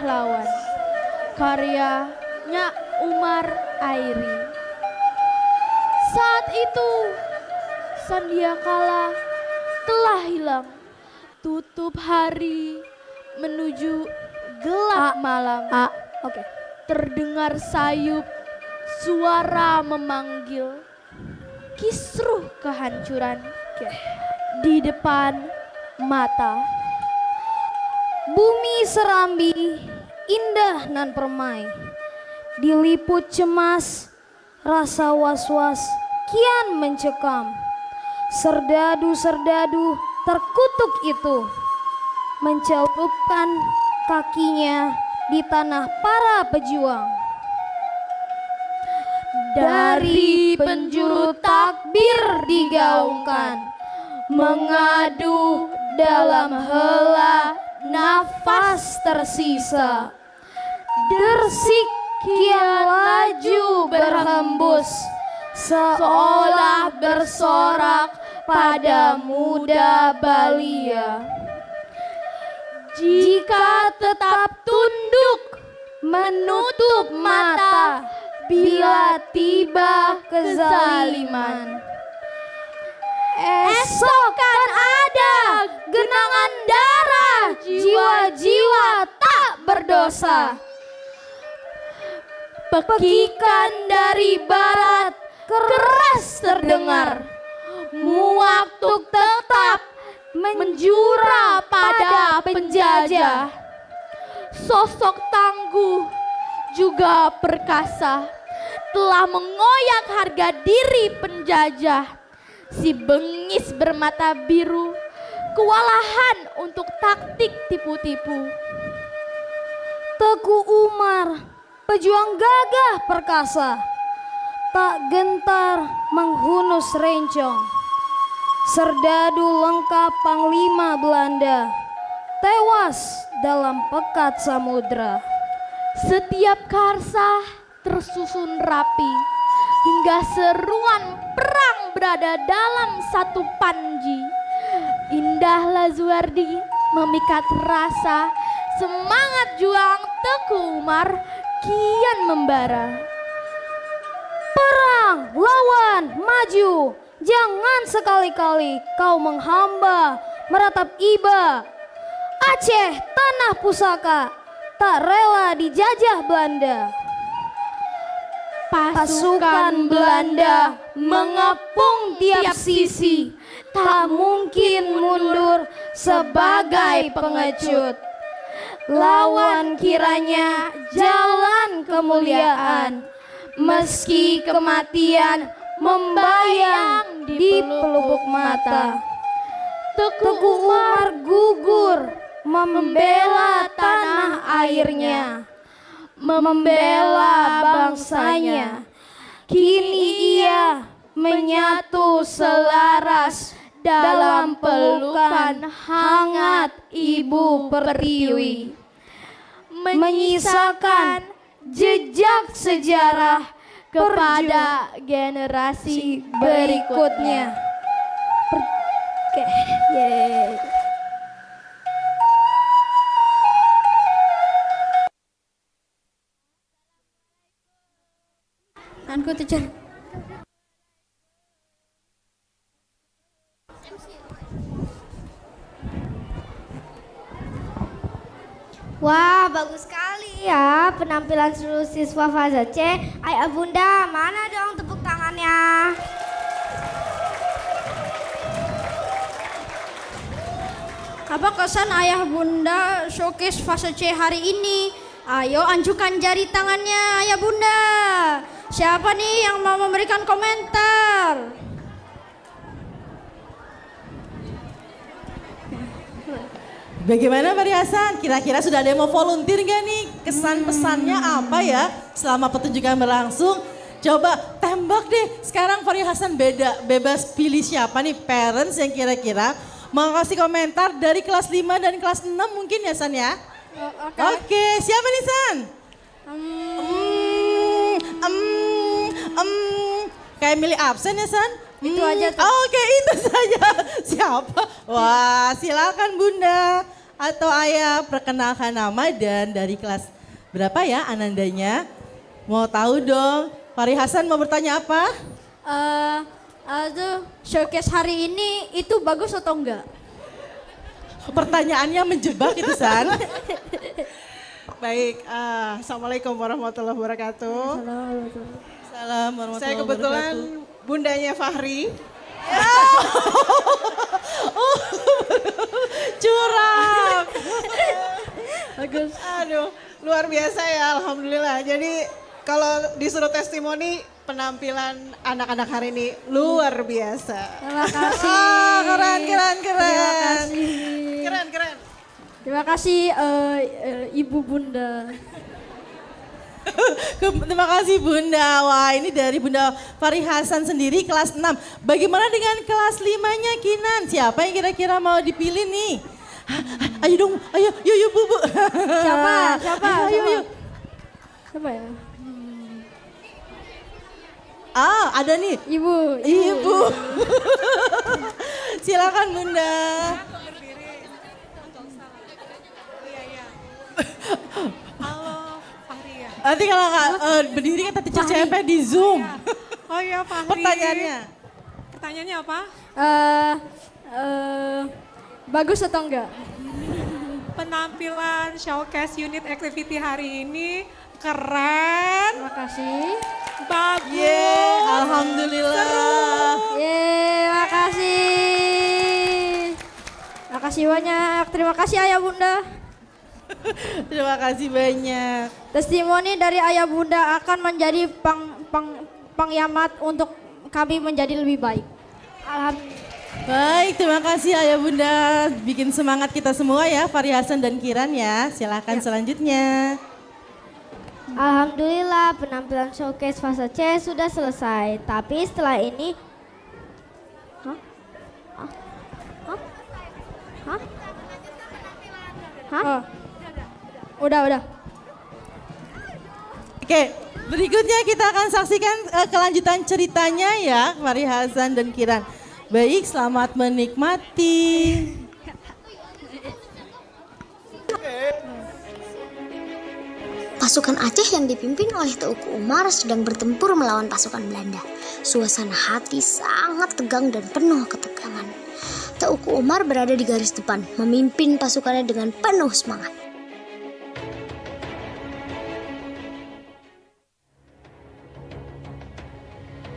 pahlawan. Karyanya Umar Airi. Saat itu sandiakala telah hilang, tutup hari menuju gelap malam. Oke. Terdengar sayup suara memanggil, kisruh kehancuran di depan mata. Bumi serambi, indah nan permai, diliput cemas, rasa was-was kian mencekam. Serdadu-serdadu terkutuk itu mencelupkan kakinya di tanah para pejuang. Dari penjuru takbir digaungkan, mengadu dalam hela nafas tersisa. Dersik kian laju berhembus, seolah bersorak pada muda balia. Jika tetap tunduk menutup mata bila tiba kezaliman, esok kan ada genangan darah jiwa-jiwa tak berdosa. Pekikan dari barat keras terdengar, muaktuk tetap menjura pada penjajah. Sosok tangguh juga perkasa telah mengoyak harga diri penjajah. Si bengis bermata biru kewalahan untuk taktik tipu-tipu. Teguh Umar, pejuang gagah perkasa, tak gentar menghunus rencong. Serdadu lengkap Panglima Belanda, tewas dalam pekat samudra. Setiap karsa tersusun rapi, hingga seruan perang berada dalam satu panji. Indah Lazuardi memikat rasa, semangat juang Teguh Umar kian membara. Perang, lawan, maju, jangan sekali-kali kau menghamba, meratap iba. Aceh tanah pusaka, tak rela dijajah Belanda. Pasukan Belanda mengepung tiap sisi, tak mungkin mundur sebagai pengecut. Lawan kiranya jalan kemuliaan, meski kematian membayang di pelupuk mata. Teguh Umar gugur membela tanah airnya, membela bangsanya. Kini ia menyatu selaras dalam pelukan hangat Ibu Pertiwi, menyisakan jejak sejarah kepada generasi berikutnya. Oke, yeay. Anku teacher. Wah, bagus sekali ya penampilan seluruh siswa fase C. Ayah Bunda, mana dong tepuk tangannya? Apa kesan Ayah Bunda showcase fase C hari ini? Ayo anjukkan jari tangannya Ayah Bunda. Siapa nih yang mau memberikan komentar? Bagaimana Pak Hasan? Kira-kira sudah ada yang mau volunteer nggak nih? Kesan pesannya apa ya selama pertunjukan berlangsung? Coba tembak deh. Sekarang Fahri Hasan bebas pilih siapa nih parents yang kira-kira mau kasih komentar dari kelas 5 dan kelas 6 mungkin ya San ya? Oke, siapa nih San? Kayak milih absen ya San? Itu aja tuh. Oke, itu saja. Siapa? Wah, silakan Bunda. atau ayah perkenalkan nama dan dari kelas berapa ya Anandanya? Mau tahu dong. Fahri Hasan mau bertanya apa? Showcase hari ini itu bagus atau enggak? Pertanyaannya menjebak itu San. Baik, Assalamualaikum warahmatullahi wabarakatuh. Salam warahmatullahi Saya kebetulan wabarakatuh. bundanya Fahri. Curang. Bagus. Aduh, luar biasa ya, alhamdulillah. Jadi kalau disuruh testimoni penampilan anak-anak hari ini luar biasa. Terima kasih. Keren. Terima kasih. Keren. Terima kasih Ibu Bunda. Terima kasih Bunda. Wah ini dari Bunda Fahri Hasan sendiri kelas 6. Bagaimana dengan kelas 5-nya Kinan? Siapa yang kira-kira mau dipilih nih? Ayo dong, ayo Bu. Siapa? Ayo. Siapa ya? Ada nih. Ibu. Silakan Bunda. Halo, Fahri ya. Nanti kalau nggak berdiri kata teacher CP di Zoom. Oh iya Fahri. Pertanyaannya apa? Bagus atau enggak? Penampilan showcase unit activity hari ini keren. Terima kasih. Bagus. Alhamdulillah. Makasih. Makasih banyak. Terima kasih Ayah Bunda. Terima kasih banyak. Testimoni dari Ayah Bunda akan menjadi pengyamat untuk kami menjadi lebih baik. Baik, terima kasih Ayah Bunda. Bikin semangat kita semua ya, Fahri Hasan dan Kiran ya. Silakan selanjutnya. Alhamdulillah penampilan showcase fase C sudah selesai. Tapi setelah ini Udah. Oke, berikutnya kita akan saksikan kelanjutan ceritanya ya, Fahri Hasan dan Kiran. Baik, selamat menikmati. Pasukan Aceh yang dipimpin oleh Teuku Umar sedang bertempur melawan pasukan Belanda. Suasana hati sangat tegang dan penuh ketegangan. Teuku Umar berada di garis depan, memimpin pasukannya dengan penuh semangat.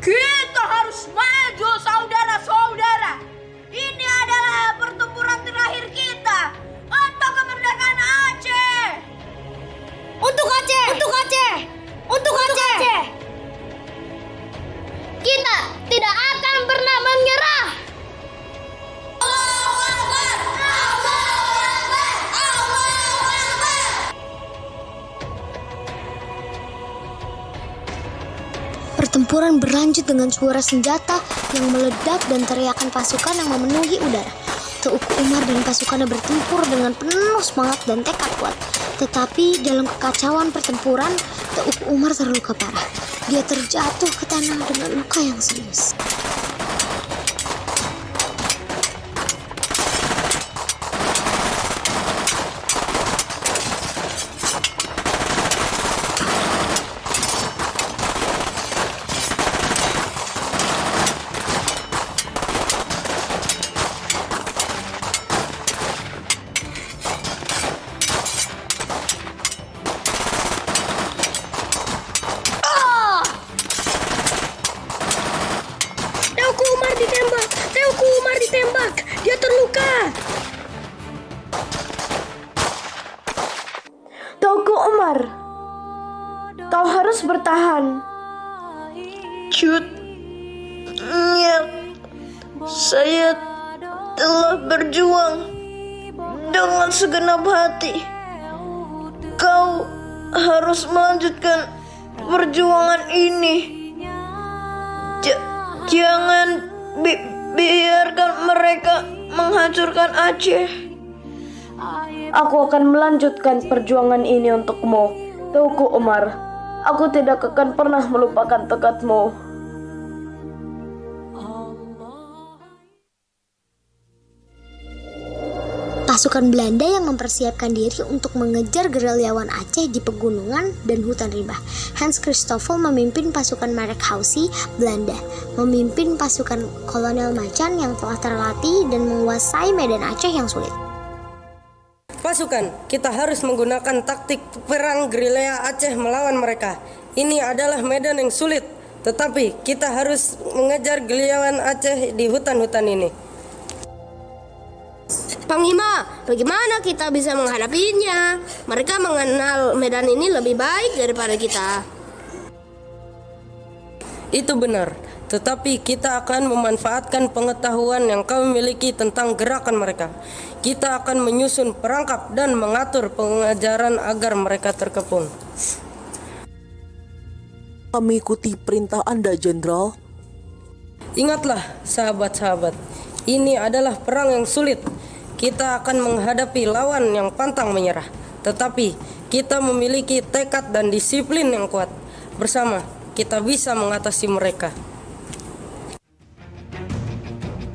Kita harus maju, saudara-saudara. Ini adalah pertempuran terakhir kita untuk kemerdekaan Aceh. Untuk Aceh. Kita tidak akan pernah menyerah. Pertempuran berlanjut dengan suara senjata yang meledak dan teriakan pasukan yang memenuhi udara. Teuku Umar dan pasukannya bertempur dengan penuh semangat dan tekad kuat. Tetapi dalam kekacauan pertempuran, Teuku Umar terluka parah. Dia terjatuh ke tanah dengan luka yang serius. Teuku Umar ditembak. Dia terluka. Teuku Umar, kau harus bertahan. Cut, saya telah berjuang dengan segenap hati. Kau harus melanjutkan perjuangan ini. Jangan biarkan mereka menghancurkan Aceh. Aku akan melanjutkan perjuangan ini untukmu, Teuku Umar. Aku tidak akan pernah melupakan tekadmu. pasukan Belanda yang mempersiapkan diri untuk mengejar gerilyawan Aceh di pegunungan dan hutan rimba. Hans Christoffel memimpin pasukan Marechaussee Belanda, memimpin pasukan Kolonel Macan yang telah terlatih dan menguasai medan Aceh yang sulit. Pasukan, kita harus menggunakan taktik perang gerilya Aceh melawan mereka. Ini adalah medan yang sulit, tetapi kita harus mengejar gerilyawan Aceh di hutan-hutan ini. Panglima, bagaimana kita bisa menghadapinya? Mereka mengenal medan ini lebih baik daripada kita. Itu benar, tetapi kita akan memanfaatkan pengetahuan yang kami miliki tentang gerakan mereka. Kita akan menyusun perangkap dan mengatur pengajaran agar mereka terkepung. Kami ikuti perintah Anda, Jenderal. Ingatlah, sahabat-sahabat, ini adalah perang yang sulit. Kita akan menghadapi lawan yang pantang menyerah, tetapi kita memiliki tekad dan disiplin yang kuat. Bersama, kita bisa mengatasi mereka.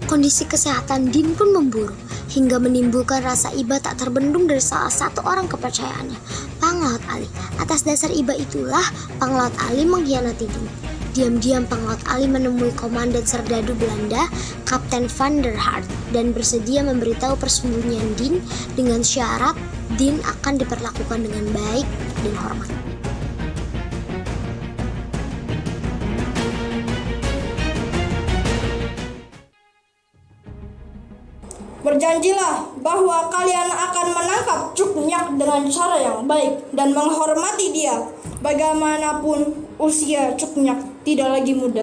Kondisi kesehatan Din pun memburuk, hingga menimbulkan rasa iba tak terbendung dari salah satu orang kepercayaannya, Panglaut Ali. Atas dasar iba itulah Panglaut Ali mengkhianati Din. Diam-diam Panglaut Ali menemui Komandan Serdadu Belanda, Kapten van der Hart, dan bersedia memberitahu persembunyian Din dengan syarat Din akan diperlakukan dengan baik dan hormat. Berjanjilah bahwa kalian akan menangkap Cuk Nyak dengan cara yang baik dan menghormati dia. Bagaimanapun usia Cuk Nyak tidak lagi muda.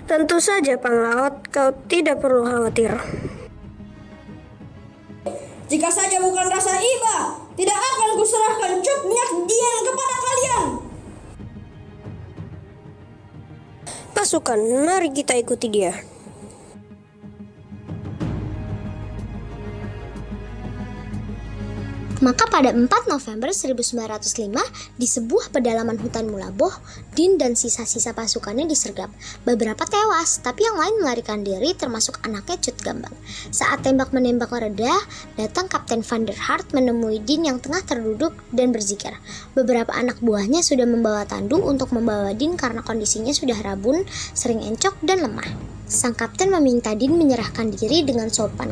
Tentu saja, Panglaut, kau tidak perlu khawatir. Jika saja bukan rasa iba, tidak akan kuserahkan Cuk Nyak Dien kepada kalian. Pasukan, mari kita ikuti dia. Maka pada 4 November 1905, di sebuah pedalaman hutan Mulaboh, Din dan sisa-sisa pasukannya disergap. Beberapa tewas, tapi yang lain melarikan diri termasuk anaknya Cut Gambang. Saat tembak-menembak mereda, datang Kapten van der Hart menemui Din yang tengah terduduk dan berzikir. Beberapa anak buahnya sudah membawa tandu untuk membawa Din karena kondisinya sudah rabun, sering encok dan lemah. Sang kapten meminta Din menyerahkan diri dengan sopan,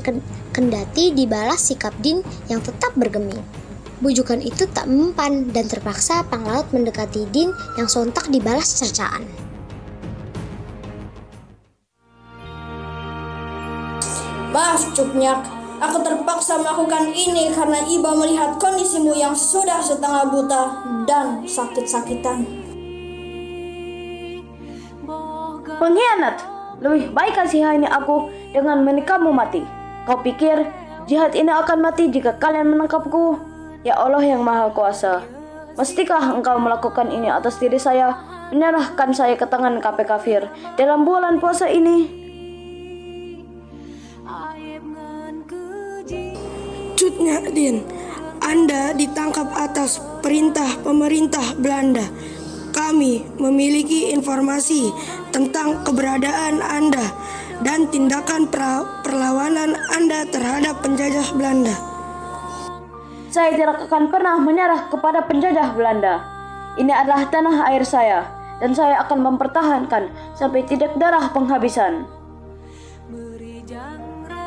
kendati dibalas sikap Din yang tetap bergeming. Bujukan itu tak mempan dan terpaksa Panglaut mendekati Din yang sontak dibalas cercaan. Maaf Cuk Nyak, aku terpaksa melakukan ini karena iba melihat kondisimu yang sudah setengah buta dan sakit-sakitan. Pengkhianat! Lebih baik kasihani aku dengan menikahmu mati. Kau pikir jihad ini akan mati jika kalian menangkapku? Ya Allah yang Maha Kuasa, mestikah engkau melakukan ini atas diri saya, menyerahkan saya ke tangan kafir kafir dalam bulan puasa ini? Cut Nyak Dien, Anda ditangkap atas perintah pemerintah Belanda. Kami memiliki informasi tentang keberadaan Anda dan tindakan perlawanan Anda terhadap penjajah Belanda. Saya tidak akan pernah menyerah kepada penjajah Belanda. Ini adalah tanah air saya, dan saya akan mempertahankan sampai titik darah penghabisan.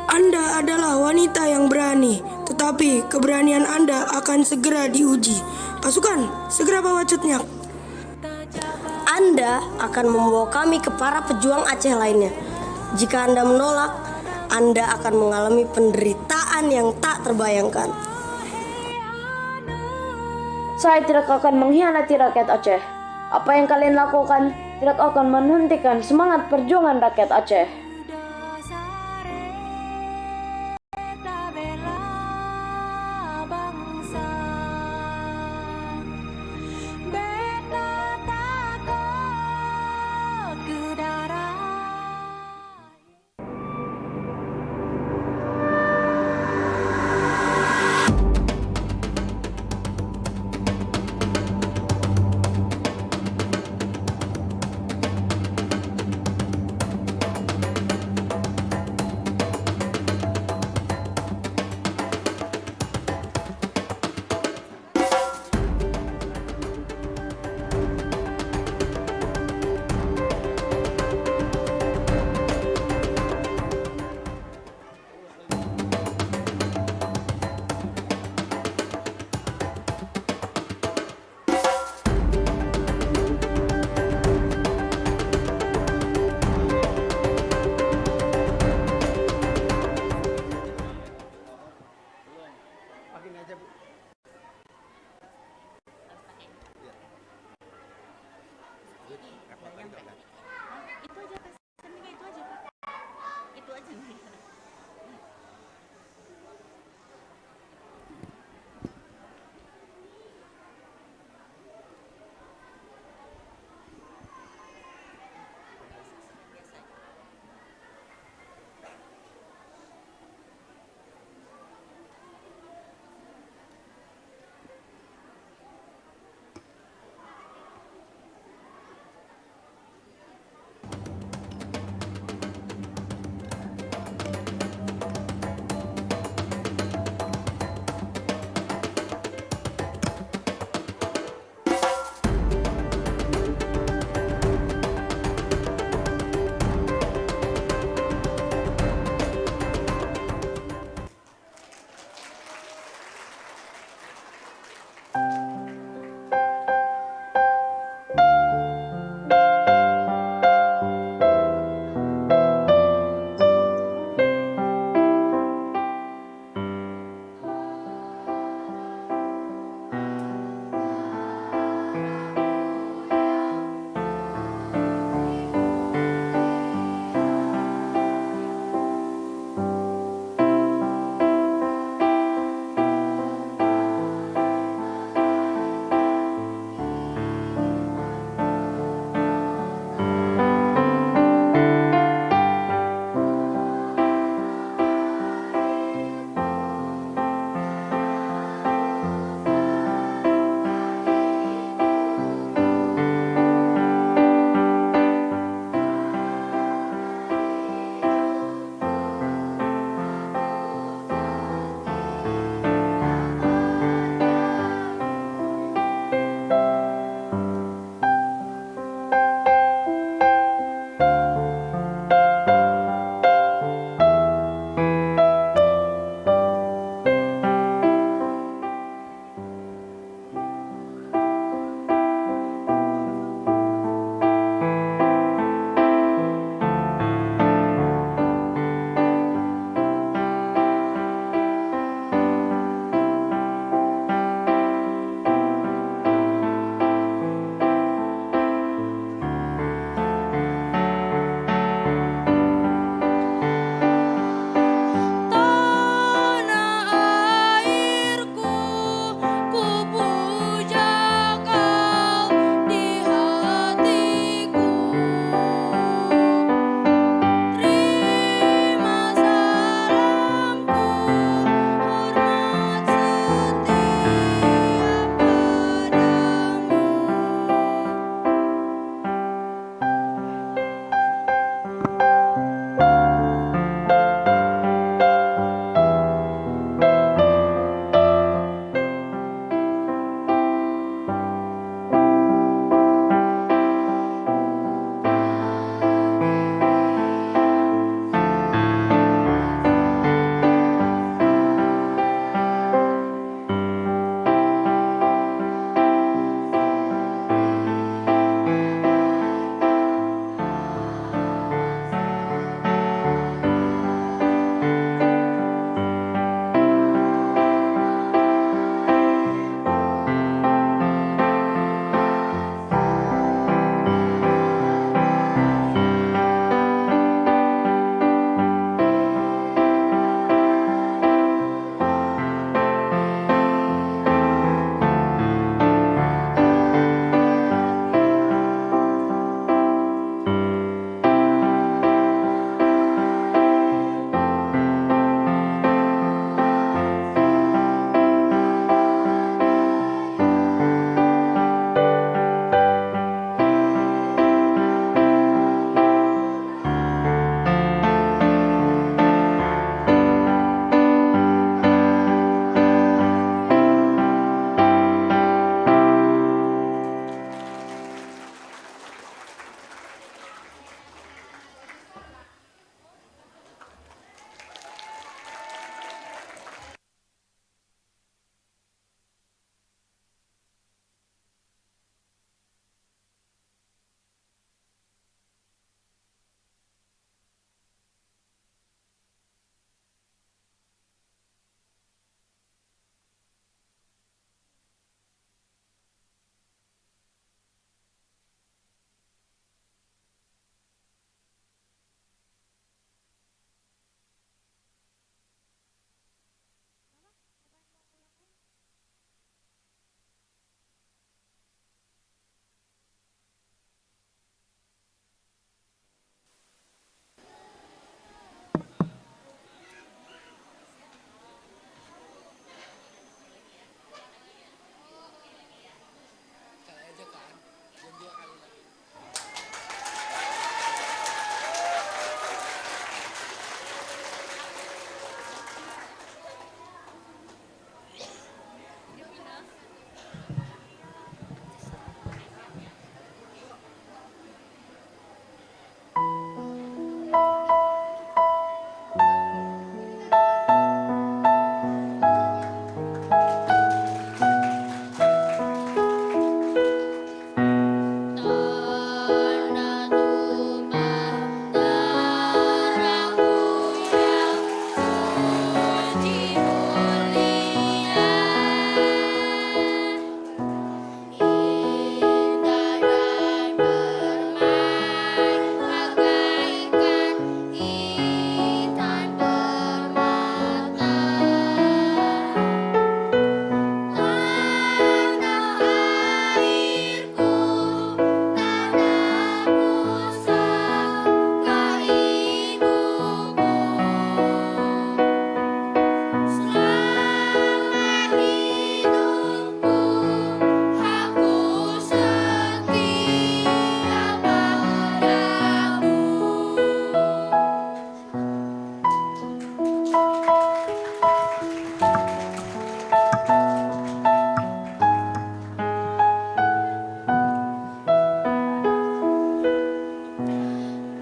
Anda adalah wanita yang berani, tetapi keberanian Anda akan segera diuji. Pasukan, segera bawa Cut Nyak. Anda akan membawa kami ke para pejuang Aceh lainnya. Jika Anda menolak, Anda akan mengalami penderitaan yang tak terbayangkan. Saya tidak akan mengkhianati rakyat Aceh. Apa yang kalian lakukan tidak akan menghentikan semangat perjuangan rakyat Aceh.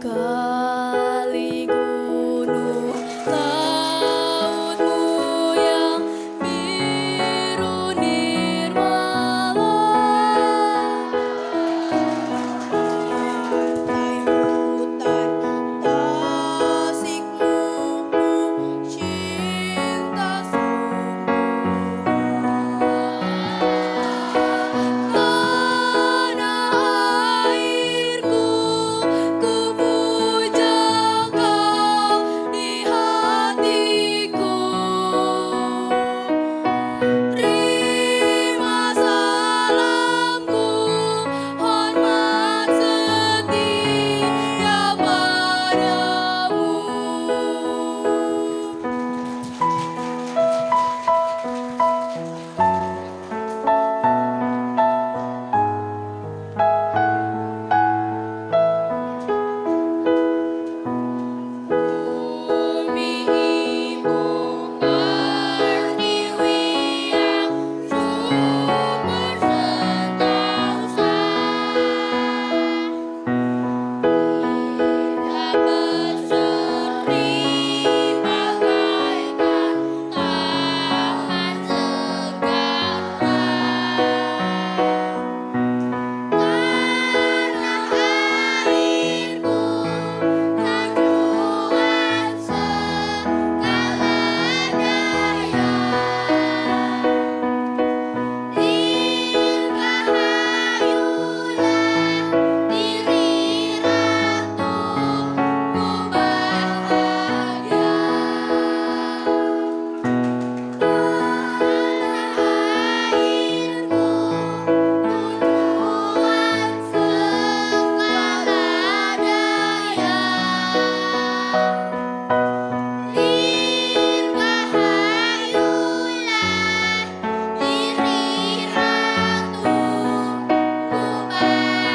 Kali gunung lautmu yang biru nirmala, hutan tasikmu cinta tanah airku, ku puja kau di hatiku. Terima salamku, hormat setia padamu. Bumi ibu pertiwi yang subur sentosa, indah berseri bagaikan taman segala. Tanah airku, sanjungan segala daya. Dirgahayulah diri ratuku bahagia. Tanah airku, tujuan segala daya. Dirgahayulah diri ratuku bahagia.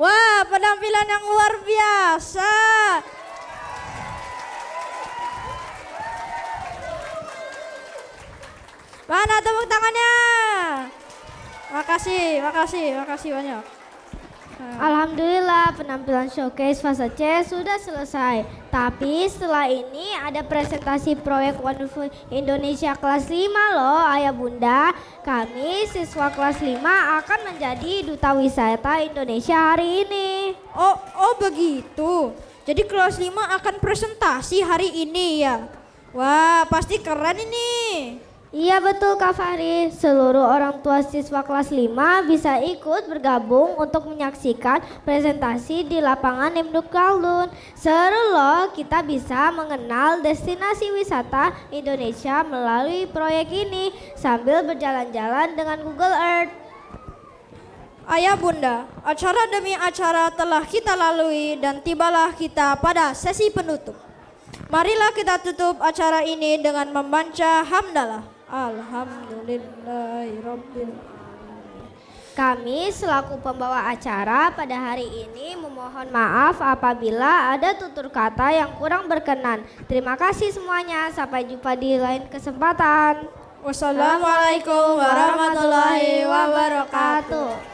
Wah, penampilan yang luar biasa. Mana tepuk tangannya? Makasih banyak. Alhamdulillah penampilan showcase fase C sudah selesai. Tapi setelah ini ada presentasi proyek Wonderful Indonesia kelas 5 loh Ayah Bunda. Kami siswa kelas 5 akan menjadi duta wisata Indonesia hari ini. Oh begitu. Jadi kelas 5 akan presentasi hari ini ya. Wah, pasti keren ini. Iya betul Kak Fahri, seluruh orang tua siswa kelas 5 bisa ikut bergabung untuk menyaksikan presentasi di lapangan Imduk Kaldun. Seru loh, kita bisa mengenal destinasi wisata Indonesia melalui proyek ini sambil berjalan-jalan dengan Google Earth. Ayah Bunda, acara demi acara telah kita lalui dan tibalah kita pada sesi penutup. Marilah kita tutup acara ini dengan membaca hamdalah. Alhamdulillahirabbil alamin. Kami selaku pembawa acara pada hari ini memohon maaf apabila ada tutur kata yang kurang berkenan. Terima kasih semuanya, sampai jumpa di lain kesempatan. Wassalamualaikum warahmatullahi wabarakatuh.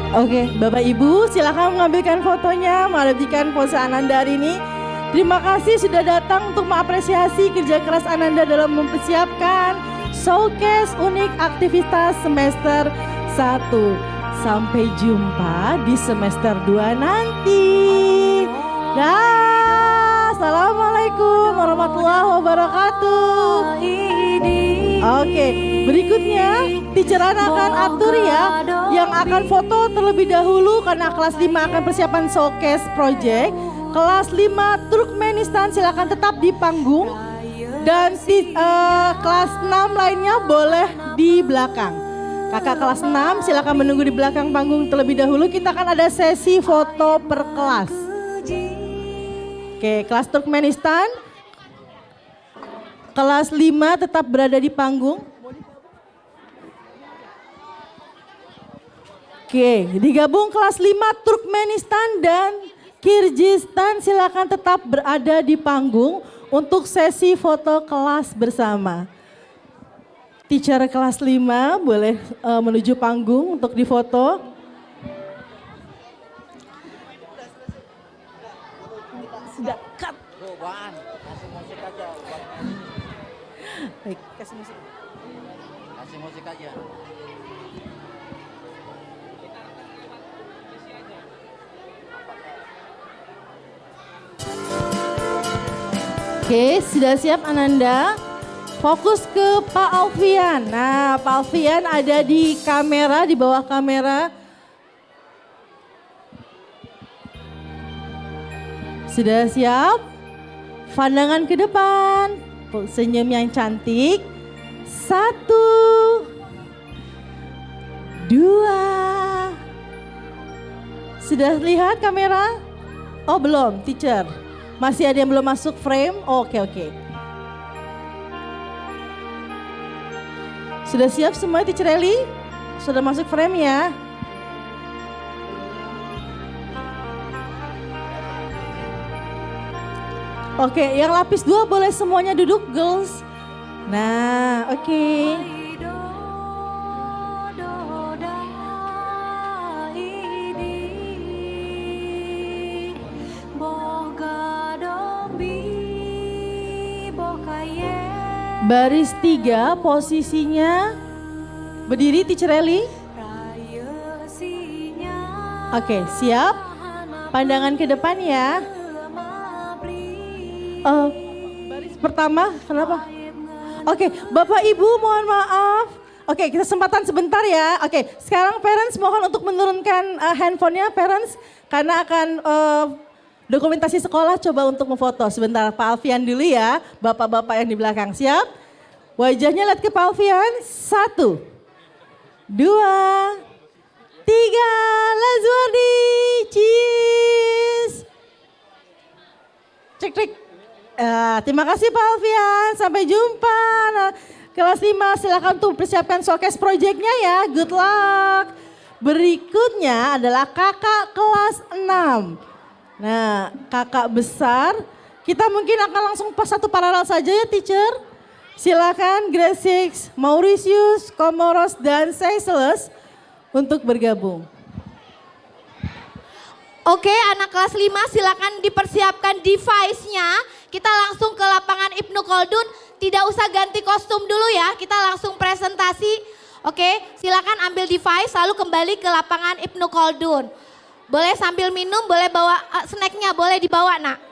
Oke, Bapak Ibu silakan mengambilkan fotonya, mengadopsikan pose Ananda hari ini. Terima kasih sudah datang untuk mengapresiasi kerja keras Ananda dalam mempersiapkan showcase unik aktivitas semester 1. Sampai jumpa di semester 2 nanti. Dah, assalamualaikum warahmatullahi wabarakatuh. Oke, berikutnya teacher Ana akan atur ya, yang akan foto terlebih dahulu karena kelas 5 akan persiapan showcase project. Kelas 5 Turkmenistan silakan tetap di panggung dan kelas 6 lainnya boleh di belakang. Kakak kelas 6 silakan menunggu di belakang panggung terlebih dahulu. Kita akan ada sesi foto per kelas. Oke, kelas Turkmenistan kelas 5 tetap berada di panggung. Oke, digabung kelas 5 Turkmenistan dan Kirgistan silakan tetap berada di panggung untuk sesi foto kelas bersama. Teacher kelas 5 boleh menuju panggung untuk difoto. Sudah cut. Baik, kasih musik. Kasih musik aja. Oke, sudah siap Ananda? Fokus ke Pak Alfian. Nah, Pak Alfian ada di kamera, di bawah kamera. Sudah siap? Pandangan ke depan. Senyum yang cantik. 1, 2. Sudah lihat kamera? Oh belum, teacher. Masih ada yang belum masuk frame? Oke. Sudah siap semua teacher Eli? Sudah masuk frame ya? Oke, yang lapis 2 boleh semuanya duduk, girls. Nah, oke. Baris 3 posisinya berdiri teacher Eli. Oke, siap. Pandangan ke depan ya. Baris pertama, kenapa? Oke, Bapak Ibu mohon maaf. Oke, kita kesempatan sebentar ya. Oke, sekarang parents mohon untuk menurunkan handphonenya parents. Karena akan dokumentasi sekolah coba untuk memfoto. Sebentar Pak Alfian dulu ya, bapak-bapak yang di belakang siap. Wajahnya lihat ke Pak Alfian. 1, 2, 3, Lazuardi, cheese. Cek. Terima kasih Pak Alfian, sampai jumpa. Nah, kelas 5 silakan tuh persiapkan showcase projectnya ya, good luck. Berikutnya adalah kakak kelas 6. Nah, kakak besar, kita mungkin akan langsung pas satu paralel saja ya teacher. Silakan grade 6, Mauritius, Comoros, dan Seychelles untuk bergabung. Oke, anak kelas 5 silakan dipersiapkan device-nya. Kita langsung ke lapangan Ibnu Khaldun, tidak usah ganti kostum dulu ya, kita langsung presentasi. Oke, silakan ambil device lalu kembali ke lapangan Ibnu Khaldun. Boleh sambil minum, boleh bawa snacknya, boleh dibawa nak.